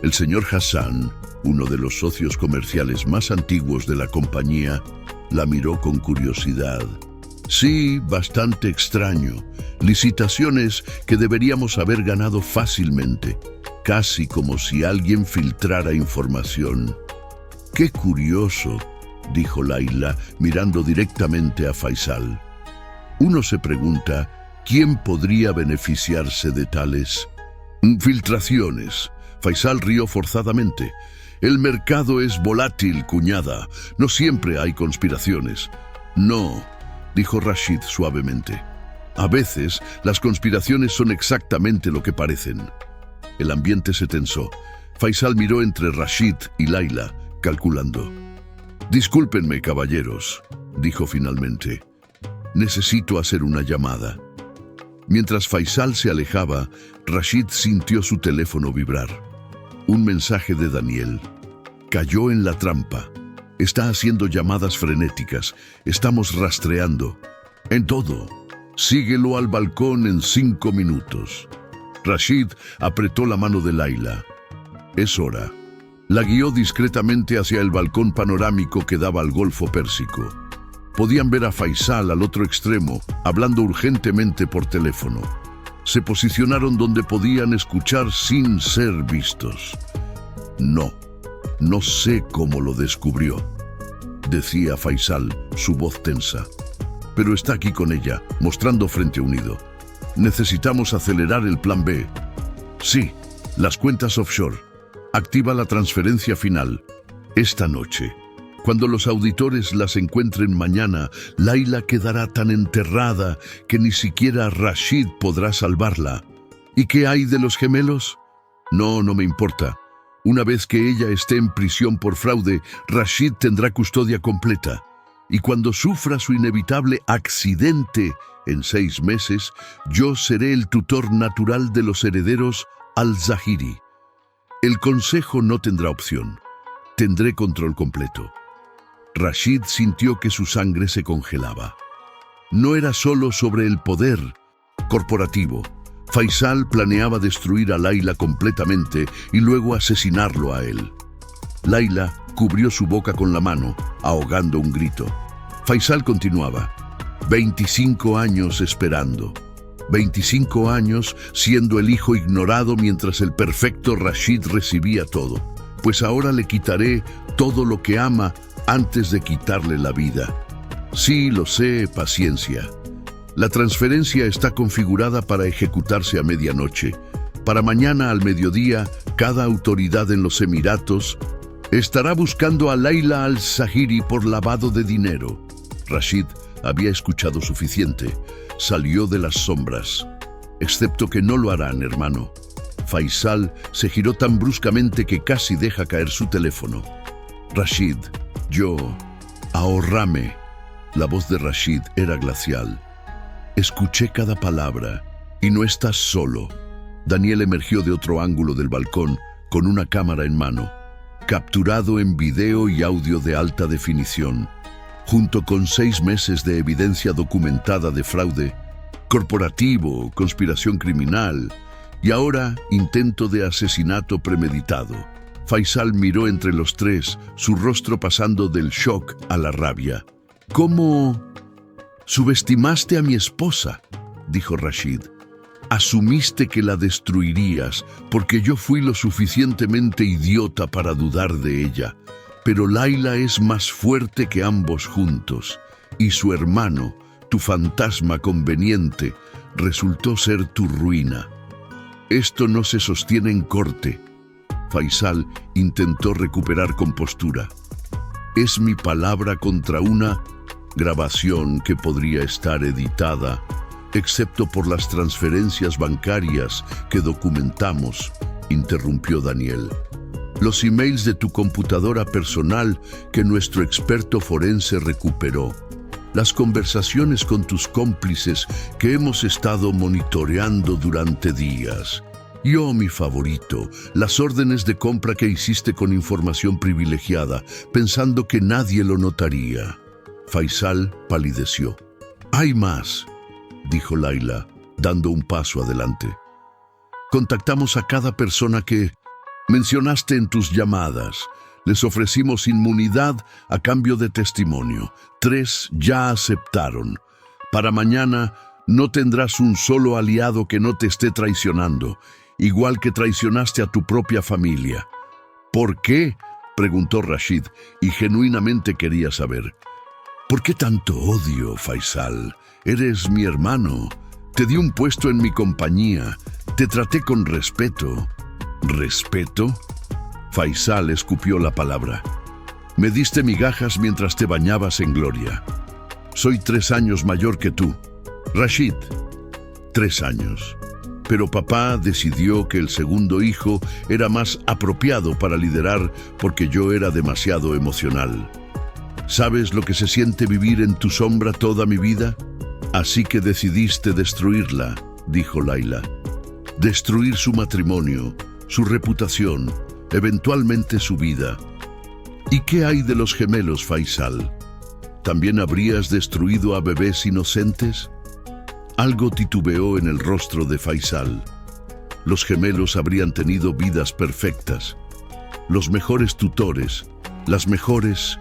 El señor Hassan, uno de los socios comerciales más antiguos de la compañía, la miró con curiosidad. Sí, bastante extraño. Licitaciones que deberíamos haber ganado fácilmente, casi como si alguien filtrara información. ¡Qué curioso!, dijo Layla, mirando directamente a Faisal. Uno se pregunta, ¿quién podría beneficiarse de tales filtraciones? Faisal rió forzadamente. El mercado es volátil, cuñada. No siempre hay conspiraciones. No, dijo Rashid suavemente. A veces, las conspiraciones son exactamente lo que parecen. El ambiente se tensó. Faisal miró entre Rashid y Layla, calculando. Discúlpenme, caballeros, dijo finalmente. Necesito hacer una llamada. Mientras Faisal se alejaba, Rashid sintió su teléfono vibrar. Un mensaje de Daniel. Cayó en la trampa. Está haciendo llamadas frenéticas. Estamos rastreando. En todo. Síguelo al balcón en 5 minutos. Rashid apretó la mano de Layla. Es hora. La guió discretamente hacia el balcón panorámico que daba al Golfo Pérsico. Podían ver a Faisal al otro extremo, hablando urgentemente por teléfono. Se posicionaron donde podían escuchar sin ser vistos. No sé cómo lo descubrió, decía Faisal, su voz tensa. Pero está aquí con ella, mostrando frente unido. Necesitamos acelerar el plan B. Sí, las cuentas offshore. Activa la transferencia final. Esta noche. Cuando los auditores las encuentren mañana, Layla quedará tan enterrada que ni siquiera Rashid podrá salvarla. ¿Y qué hay de los gemelos? No me importa. Una vez que ella esté en prisión por fraude, Rashid tendrá custodia completa. Y cuando sufra su inevitable accidente en 6 meses, yo seré el tutor natural de los herederos al-Zahiri. El consejo no tendrá opción. Tendré control completo. Rashid sintió que su sangre se congelaba. No era solo sobre el poder corporativo. Faisal planeaba destruir a Layla completamente y luego asesinarlo a él. Layla cubrió su boca con la mano, ahogando un grito. Faisal continuaba. 25 años esperando. 25 años siendo el hijo ignorado mientras el perfecto Rashid recibía todo. Pues ahora le quitaré todo lo que ama antes de quitarle la vida. Sí, lo sé, paciencia. La transferencia está configurada para ejecutarse a medianoche. Para mañana al mediodía, cada autoridad en los Emiratos estará buscando a Layla al-Zahiri por lavado de dinero. Rashid había escuchado suficiente. Salió de las sombras. Excepto que no lo harán, hermano. Faisal se giró tan bruscamente que casi deja caer su teléfono. Rashid, ahórrame. La voz de Rashid era glacial. Escuché cada palabra, y no estás solo. Daniel emergió de otro ángulo del balcón con una cámara en mano, capturado en video y audio de alta definición, junto con 6 meses de evidencia documentada de fraude corporativo, conspiración criminal y ahora intento de asesinato premeditado. Faisal miró entre los tres, su rostro pasando del shock a la rabia. ¿Cómo subestimaste a mi esposa?, dijo Rashid. Asumiste que la destruirías porque yo fui lo suficientemente idiota para dudar de ella. Pero Layla es más fuerte que ambos juntos, y su hermano, tu fantasma conveniente, resultó ser tu ruina. Esto no se sostiene en corte. Faisal intentó recuperar compostura. Es mi palabra contra una grabación que podría estar editada, excepto por las transferencias bancarias que documentamos, interrumpió Daniel. Los emails de tu computadora personal que nuestro experto forense recuperó. Las conversaciones con tus cómplices que hemos estado monitoreando durante días. Mi favorito, las órdenes de compra que hiciste con información privilegiada, pensando que nadie lo notaría. Faisal palideció. Hay más, dijo Layla, dando un paso adelante. Contactamos a cada persona que mencionaste en tus llamadas. Les ofrecimos inmunidad a cambio de testimonio. 3 ya aceptaron. Para mañana no tendrás un solo aliado que no te esté traicionando, igual que traicionaste a tu propia familia. ¿Por qué?, preguntó Rashid, y genuinamente quería saber. ¿Por qué tanto odio, Faisal? Eres mi hermano. Te di un puesto en mi compañía. Te traté con respeto. ¿Respeto? Faisal escupió la palabra. Me diste migajas mientras te bañabas en gloria. Soy 3 años mayor que tú. Rashid, 3 años. Pero papá decidió que el segundo hijo era más apropiado para liderar porque yo era demasiado emocional. ¿Sabes lo que se siente vivir en tu sombra toda mi vida? Así que decidiste destruirla, dijo Layla. Destruir su matrimonio, su reputación, eventualmente su vida. ¿Y qué hay de los gemelos, Faisal? ¿También habrías destruido a bebés inocentes? Algo titubeó en el rostro de Faisal. Los gemelos habrían tenido vidas perfectas. Los mejores tutores, las mejores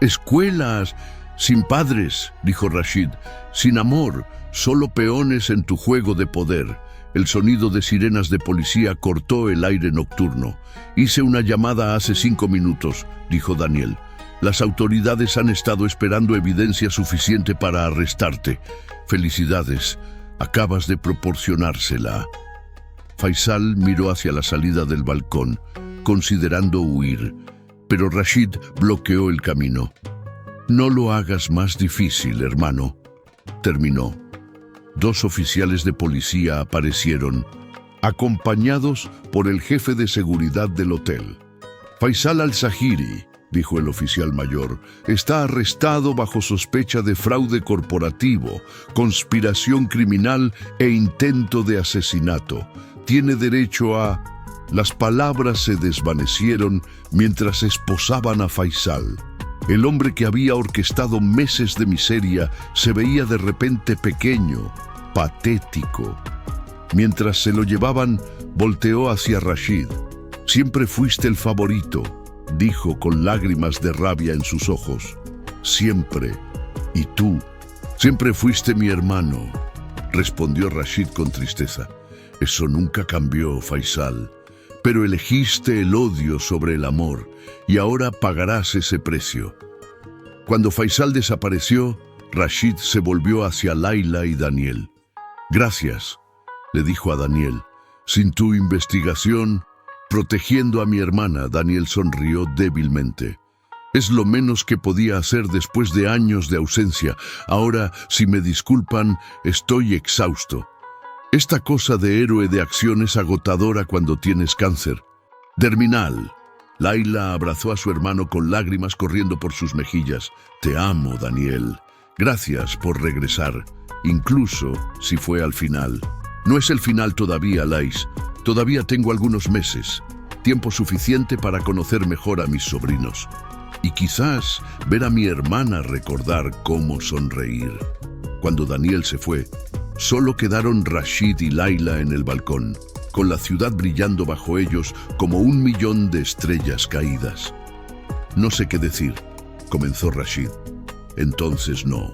escuelas, sin padres, dijo Rashid, sin amor, solo peones en tu juego de poder. El sonido de sirenas de policía cortó el aire nocturno. Hice una llamada hace 5 minutos, dijo Daniel. Las autoridades han estado esperando evidencia suficiente para arrestarte. Felicidades, acabas de proporcionársela. Faisal miró hacia la salida del balcón, considerando huir, pero Rashid bloqueó el camino. No lo hagas más difícil, hermano, terminó. 2 oficiales de policía aparecieron, acompañados por el jefe de seguridad del hotel. Faisal al-Zahiri, dijo el oficial mayor. Está arrestado bajo sospecha de fraude corporativo, conspiración criminal e intento de asesinato. Tiene derecho a... Las palabras se desvanecieron mientras esposaban a Faisal. El hombre que había orquestado meses de miseria se veía de repente pequeño, patético. Mientras se lo llevaban, volteó hacia Rashid. «Siempre fuiste el favorito», dijo con lágrimas de rabia en sus ojos. «Siempre. Y tú, siempre fuiste mi hermano», respondió Rashid con tristeza. «Eso nunca cambió, Faisal. Pero elegiste el odio sobre el amor, y ahora pagarás ese precio». Cuando Faisal desapareció, Rashid se volvió hacia Layla y Daniel. «Gracias», le dijo a Daniel. «Sin tu investigación, protegiendo a mi hermana», Daniel sonrió débilmente. «Es lo menos que podía hacer después de años de ausencia. Ahora, si me disculpan, estoy exhausto. Esta cosa de héroe de acción es agotadora cuando tienes cáncer. Terminal». Layla abrazó a su hermano con lágrimas corriendo por sus mejillas. «Te amo, Daniel. Gracias por regresar, incluso si fue al final». «No es el final todavía, Lais. Todavía tengo algunos meses, tiempo suficiente para conocer mejor a mis sobrinos. Y quizás ver a mi hermana recordar cómo sonreír». Cuando Daniel se fue, solo quedaron Rashid y Layla en el balcón, con la ciudad brillando bajo ellos como 1.000.000 de estrellas caídas. «No sé qué decir», comenzó Rashid. «Entonces no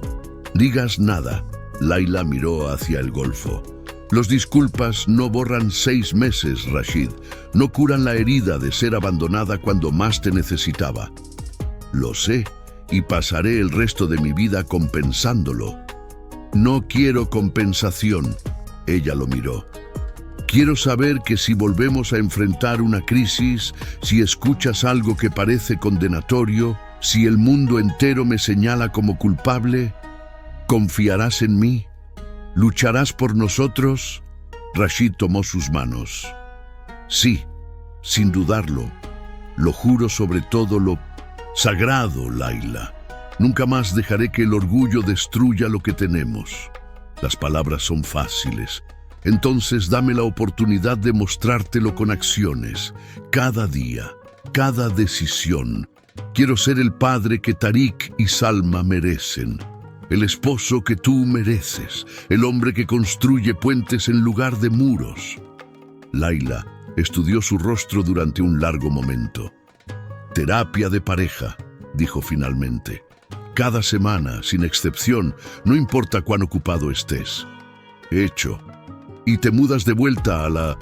digas nada». Layla miró hacia el golfo. «Los disculpas no borran 6 meses, Rashid. No curan la herida de ser abandonada cuando más te necesitaba». «Lo sé, y pasaré el resto de mi vida compensándolo». «No quiero compensación», ella lo miró. «Quiero saber que si volvemos a enfrentar una crisis, si escuchas algo que parece condenatorio, si el mundo entero me señala como culpable, ¿confiarás en mí? ¿Lucharás por nosotros?» Rashid tomó sus manos. «Sí, sin dudarlo. Lo juro sobre todo lo sagrado, Layla. Nunca más dejaré que el orgullo destruya lo que tenemos». Las palabras son fáciles. Entonces dame la oportunidad de mostrártelo con acciones. Cada día, cada decisión. Quiero ser el padre que Tariq y Salma merecen. El esposo que tú mereces, el hombre que construye puentes en lugar de muros. Layla estudió su rostro durante un largo momento. «Terapia de pareja», dijo finalmente. «Cada semana, sin excepción, no importa cuán ocupado estés». «Hecho. Y te mudas de vuelta a la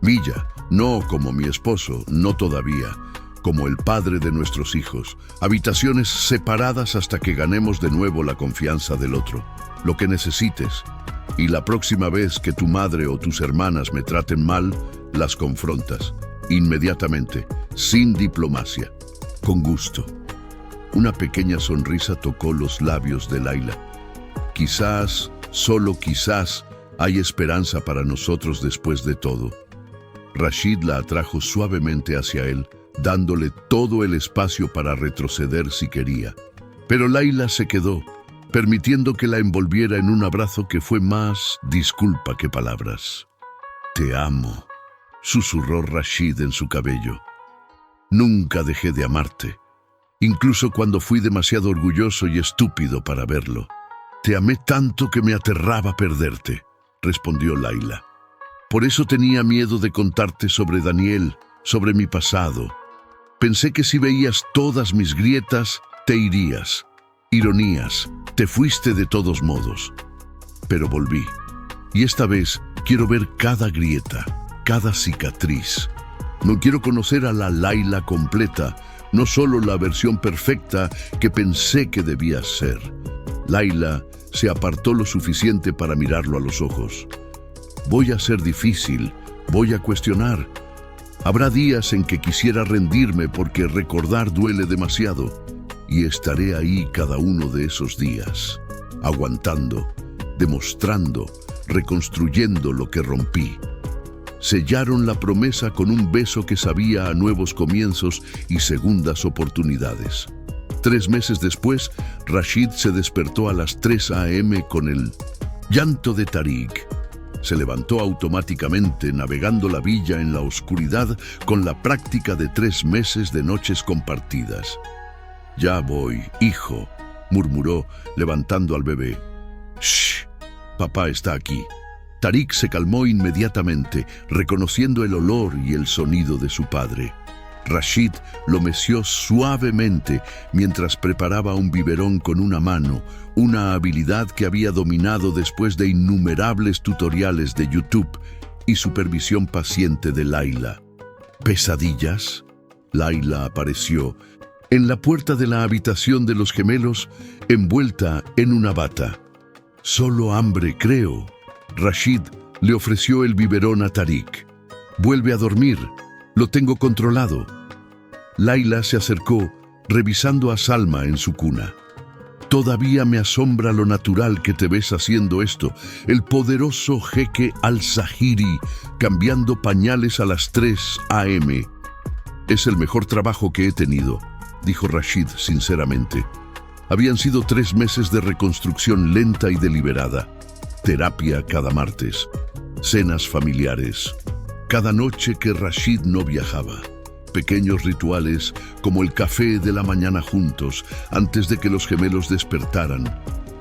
villa, no como mi esposo, no todavía, como el padre de nuestros hijos. Habitaciones separadas hasta que ganemos de nuevo la confianza del otro. Lo que necesites. Y la próxima vez que tu madre o tus hermanas me traten mal, las confrontas. Inmediatamente, sin diplomacia. Con gusto». Una pequeña sonrisa tocó los labios de Layla. «Quizás, solo quizás, hay esperanza para nosotros después de todo». Rashid la atrajo suavemente hacia él, dándole todo el espacio para retroceder si quería. Pero Layla se quedó, permitiendo que la envolviera en un abrazo que fue más disculpa que palabras. «Te amo», susurró Rashid en su cabello. «Nunca dejé de amarte, incluso cuando fui demasiado orgulloso y estúpido para verlo. Te amé tanto que me aterraba perderte», respondió Layla. «Por eso tenía miedo de contarte sobre Daniel, sobre mi pasado. Pensé que si veías todas mis grietas, te irías. Ironías, te fuiste de todos modos. Pero volví. Y esta vez quiero ver cada grieta, cada cicatriz. No quiero conocer a la Layla completa, no solo la versión perfecta que pensé que debía ser». Layla se apartó lo suficiente para mirarlo a los ojos. «Voy a ser difícil, voy a cuestionar. Habrá días en que quisiera rendirme porque recordar duele demasiado. Y estaré ahí cada uno de esos días, aguantando, demostrando, reconstruyendo lo que rompí. sellaron la promesa con un beso que sabía a nuevos comienzos y segundas oportunidades. 3 meses después, Rashid se despertó a las 3 a.m. con el llanto de Tariq. Se levantó automáticamente, navegando la villa en la oscuridad con la práctica de 3 meses de noches compartidas. «Ya voy, hijo», murmuró, levantando al bebé. «Shh, papá está aquí». Tariq se calmó inmediatamente, reconociendo el olor y el sonido de su padre. Rashid lo meció suavemente mientras preparaba un biberón con una mano, una habilidad que había dominado después de innumerables tutoriales de YouTube y supervisión paciente de Layla. ¿Pesadillas? Layla apareció en la puerta de la habitación de los gemelos, envuelta en una bata. «Solo hambre, creo». Rashid le ofreció el biberón a Tariq. «Vuelve a dormir, lo tengo controlado». Layla se acercó, revisando a Salma en su cuna. «Todavía me asombra lo natural que te ves haciendo esto, el poderoso jeque Al-Zahiri, cambiando pañales a las 3 a.m. «Es el mejor trabajo que he tenido», dijo Rashid sinceramente. Habían sido 3 meses de reconstrucción lenta y deliberada. Terapia cada martes, cenas familiares, cada noche que Rashid no viajaba, pequeños rituales como el café de la mañana juntos antes de que los gemelos despertaran,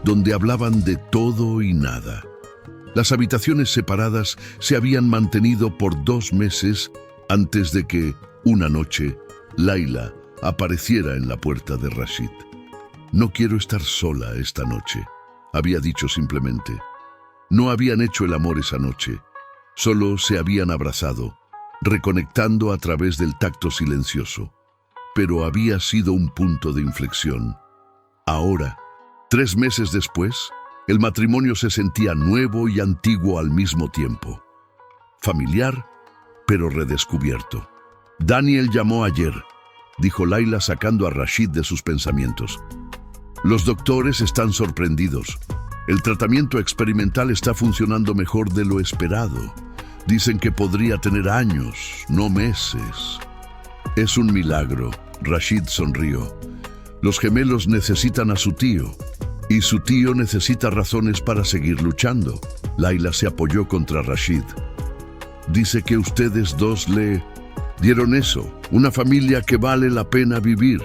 donde hablaban de todo y nada. Las habitaciones separadas se habían mantenido por 2 meses antes de que, una noche, Layla apareciera en la puerta de Rashid. «No quiero estar sola esta noche», había dicho simplemente. No habían hecho el amor esa noche, solo se habían abrazado, reconectando a través del tacto silencioso. Pero había sido un punto de inflexión. Ahora, 3 meses después, el matrimonio se sentía nuevo y antiguo al mismo tiempo. Familiar, pero redescubierto. «Daniel llamó ayer», dijo Layla sacando a Rashid de sus pensamientos. «Los doctores están sorprendidos. El tratamiento experimental está funcionando mejor de lo esperado. Dicen que podría tener años, no meses». «Es un milagro», Rashid sonrió. «Los gemelos necesitan a su tío, y su tío necesita razones para seguir luchando». Layla se apoyó contra Rashid. «Dice que ustedes dos le dieron eso, una familia que vale la pena vivir».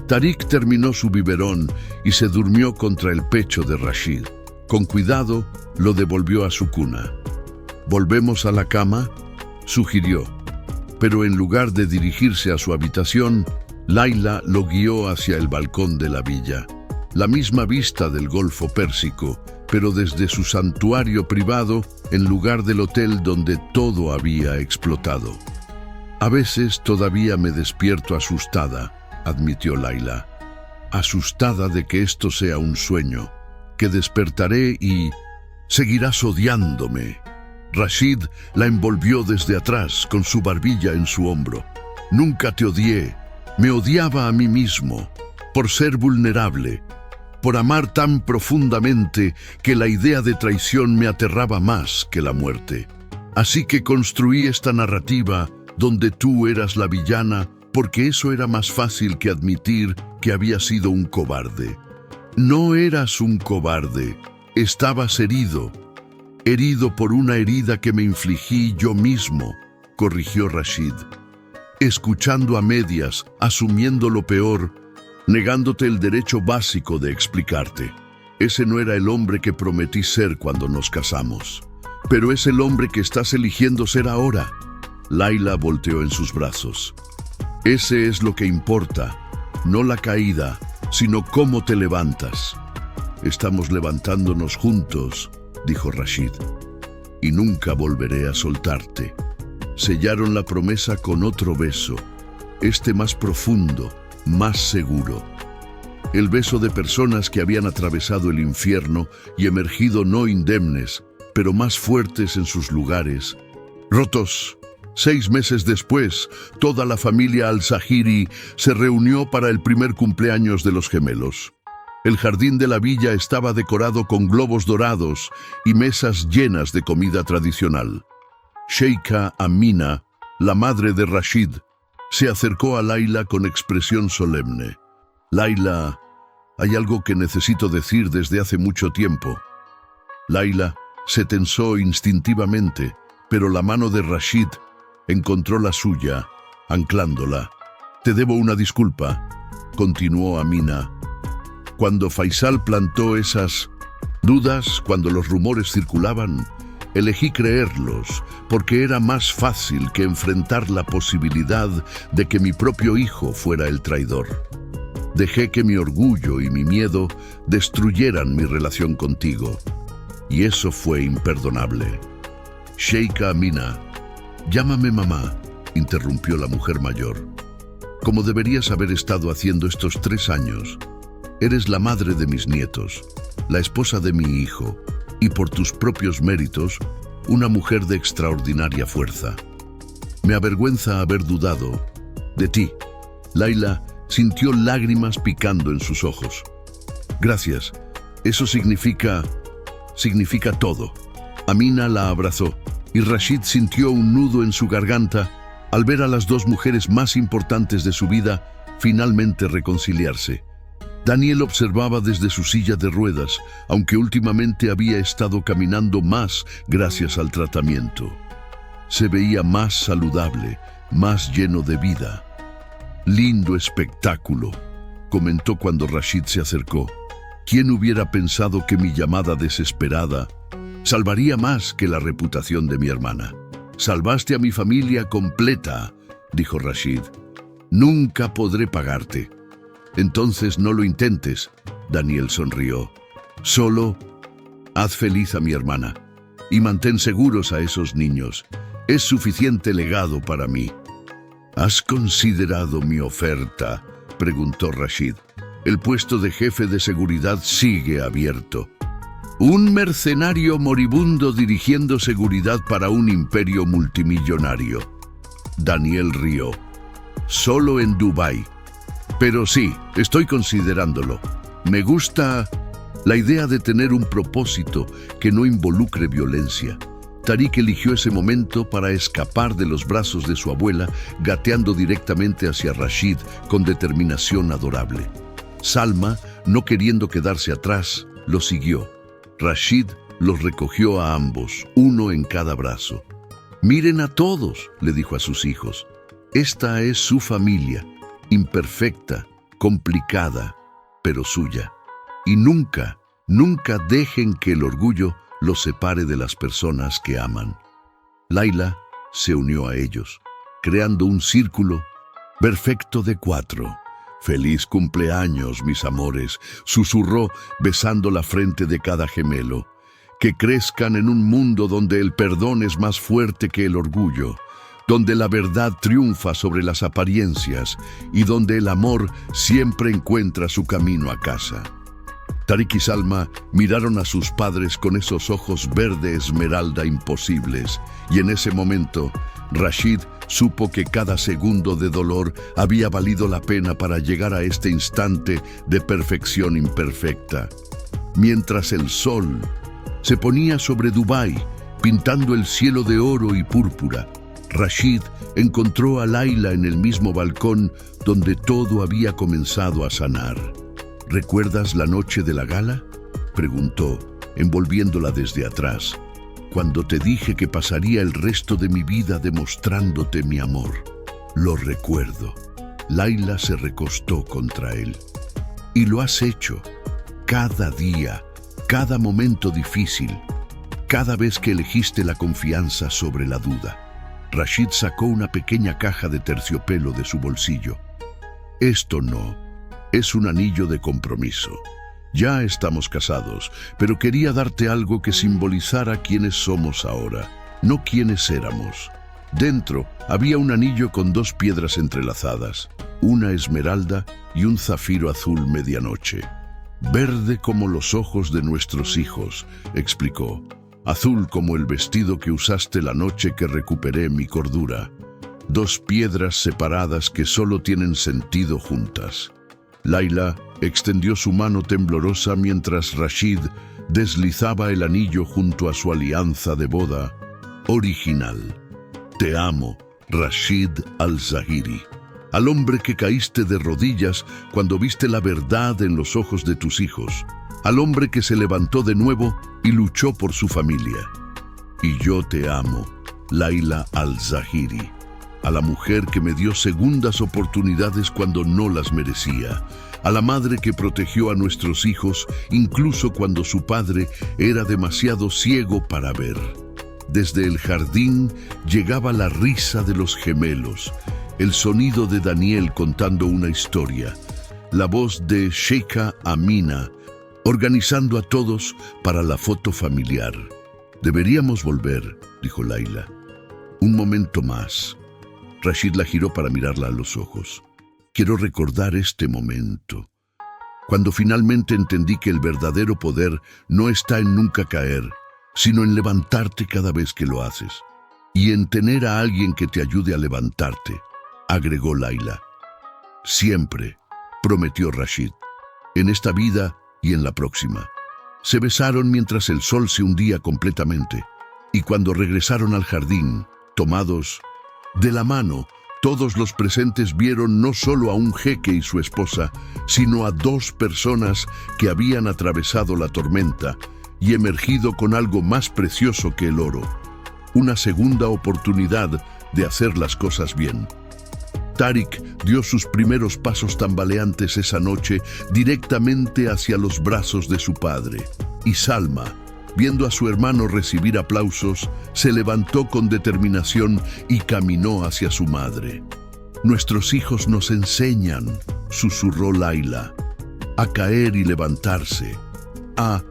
Tariq terminó su biberón y se durmió contra el pecho de Rashid. Con cuidado, lo devolvió a su cuna. «¿Volvemos a la cama?», sugirió. Pero en lugar de dirigirse a su habitación, Layla lo guió hacia el balcón de la villa. La misma vista del Golfo Pérsico, pero desde su santuario privado, en lugar del hotel donde todo había explotado. «A veces todavía me despierto asustada», admitió Layla. «Asustada de que esto sea un sueño, que despertaré y seguirás odiándome». Rashid la envolvió desde atrás con su barbilla en su hombro. «Nunca te odié, me odiaba a mí mismo, por ser vulnerable, por amar tan profundamente que la idea de traición me aterraba más que la muerte. Así que construí esta narrativa donde tú eras la villana, porque eso era más fácil que admitir que había sido un cobarde». «No eras un cobarde, estabas herido por una herida que me infligí yo mismo», corrigió Rashid. «Escuchando a medias, asumiendo lo peor, negándote el derecho básico de explicarte. Ese no era el hombre que prometí ser cuando nos casamos, pero es el hombre que estás eligiendo ser ahora». Layla volteó en sus brazos. «Ese es lo que importa, no la caída, sino cómo te levantas». «Estamos levantándonos juntos», dijo Rashid, «y nunca volveré a soltarte». Sellaron la promesa con otro beso, este más profundo, más seguro. El beso de personas que habían atravesado el infierno y emergido no indemnes, pero más fuertes en sus lugares. Rotos. 6 meses después, toda la familia Al-Zahiri se reunió para el primer cumpleaños de los gemelos. El jardín de la villa estaba decorado con globos dorados y mesas llenas de comida tradicional. Sheikha Amina, la madre de Rashid, se acercó a Layla con expresión solemne. «Layla, hay algo que necesito decir desde hace mucho tiempo». Layla se tensó instintivamente, pero la mano de Rashid encontró la suya, anclándola. «Te debo una disculpa», continuó Amina. «Cuando Faisal plantó esas dudas, cuando los rumores circulaban, elegí creerlos, porque era más fácil que enfrentar la posibilidad de que mi propio hijo fuera el traidor. Dejé que mi orgullo y mi miedo destruyeran mi relación contigo, y eso fue imperdonable». «Sheikha Amina, llámame mamá», interrumpió la mujer mayor. «Como deberías haber estado haciendo estos 3 años. Eres la madre de mis nietos, la esposa de mi hijo, y por tus propios méritos, una mujer de extraordinaria fuerza. Me avergüenza haber dudado de ti». Layla sintió lágrimas picando en sus ojos. «Gracias. Eso significa todo». Amina la abrazó, y Rashid sintió un nudo en su garganta al ver a las 2 mujeres más importantes de su vida finalmente reconciliarse. Daniel observaba desde su silla de ruedas, aunque últimamente había estado caminando más gracias al tratamiento. Se veía más saludable, más lleno de vida. «Lindo espectáculo», comentó cuando Rashid se acercó. «¿Quién hubiera pensado que mi llamada desesperada salvaría más que la reputación de mi hermana?» «Salvaste a mi familia completa», dijo Rashid. «Nunca podré pagarte». «Entonces no lo intentes», Daniel sonrió. «Solo haz feliz a mi hermana y mantén seguros a esos niños. Es suficiente legado para mí». «¿Has considerado mi oferta?», preguntó Rashid. «El puesto de jefe de seguridad sigue abierto. Un mercenario moribundo dirigiendo seguridad para un imperio multimillonario». Daniel rió. «Solo en Dubái. Pero sí, estoy considerándolo. Me gusta la idea de tener un propósito que no involucre violencia». Tariq eligió ese momento para escapar de los brazos de su abuela, gateando directamente hacia Rashid con determinación adorable. Salma, no queriendo quedarse atrás, lo siguió. Rashid los recogió a ambos, uno en cada brazo. «Miren a todos», le dijo a sus hijos. «Esta es su familia, imperfecta, complicada, pero suya. Y nunca, nunca dejen que el orgullo los separe de las personas que aman». Layla se unió a ellos, creando un círculo perfecto de 4. «Feliz cumpleaños, mis amores», susurró besando la frente de cada gemelo. «Que crezcan en un mundo donde el perdón es más fuerte que el orgullo, donde la verdad triunfa sobre las apariencias y donde el amor siempre encuentra su camino a casa». Tariq y Salma miraron a sus padres con esos ojos verde esmeralda imposibles, y en ese momento Rashid supo que cada segundo de dolor había valido la pena para llegar a este instante de perfección imperfecta. Mientras el sol se ponía sobre Dubái, pintando el cielo de oro y púrpura, Rashid encontró a Layla en el mismo balcón donde todo había comenzado a sanar. «¿Recuerdas la noche de la gala?», preguntó, envolviéndola desde atrás. «Cuando te dije que pasaría el resto de mi vida demostrándote mi amor». «Lo recuerdo». Layla se recostó contra él. «Y lo has hecho. Cada día, cada momento difícil, cada vez que elegiste la confianza sobre la duda». Rashid sacó una pequeña caja de terciopelo de su bolsillo. «Esto no. Es un anillo de compromiso. Ya estamos casados, pero quería darte algo que simbolizara quiénes somos ahora, no quiénes éramos». Dentro había un anillo con 2 piedras entrelazadas, una esmeralda y un zafiro azul medianoche. «Verde como los ojos de nuestros hijos», explicó. «Azul como el vestido que usaste la noche que recuperé mi cordura. 2 piedras separadas que solo tienen sentido juntas». Layla extendió su mano temblorosa mientras Rashid deslizaba el anillo junto a su alianza de boda original. Te amo, Rashid al-Zahiri. Al hombre que caíste de rodillas cuando viste la verdad en los ojos de tus hijos. Al hombre que se levantó de nuevo y luchó por su familia. Y yo te amo, Laila al-Zahiri. A la mujer que me dio segundas oportunidades cuando no las merecía. A la madre que protegió a nuestros hijos incluso cuando su padre era demasiado ciego para ver. Desde el jardín llegaba la risa de los gemelos, el sonido de Daniel contando una historia, la voz de Sheikha Amina, organizando a todos para la foto familiar. Deberíamos volver, dijo Laila. Un momento más. Rashid la giró para mirarla a los ojos. Quiero recordar este momento. Cuando finalmente entendí que el verdadero poder no está en nunca caer, sino en levantarte cada vez que lo haces. Y en tener a alguien que te ayude a levantarte, agregó Laila. Siempre, prometió Rashid, en esta vida y en la próxima. Se besaron mientras el sol se hundía completamente, y cuando regresaron al jardín, tomados de la mano, todos los presentes vieron no solo a un jeque y su esposa, sino a dos personas que habían atravesado la tormenta y emergido con algo más precioso que el oro, una segunda oportunidad de hacer las cosas bien. Tariq dio sus primeros pasos tambaleantes esa noche directamente hacia los brazos de su padre, y Salma, viendo a su hermano recibir aplausos, se levantó con determinación y caminó hacia su madre. Nuestros hijos nos enseñan, susurró Laila, a caer y levantarse, a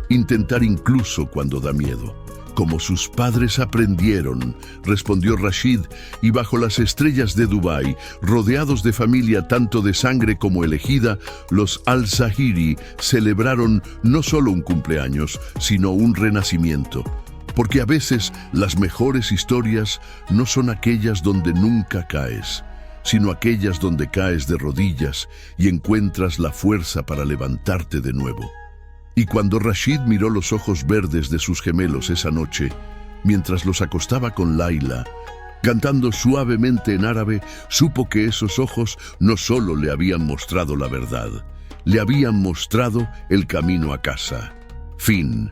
intentar incluso cuando da miedo. Como sus padres aprendieron, respondió Rashid, y bajo las estrellas de Dubái, rodeados de familia tanto de sangre como elegida, los al-Zahiri celebraron no solo un cumpleaños, sino un renacimiento. Porque a veces las mejores historias no son aquellas donde nunca caes, sino aquellas donde caes de rodillas y encuentras la fuerza para levantarte de nuevo. Y cuando Rashid miró los ojos verdes de sus gemelos esa noche, mientras los acostaba con Laila, cantando suavemente en árabe, supo que esos ojos no solo le habían mostrado la verdad, le habían mostrado el camino a casa. Fin.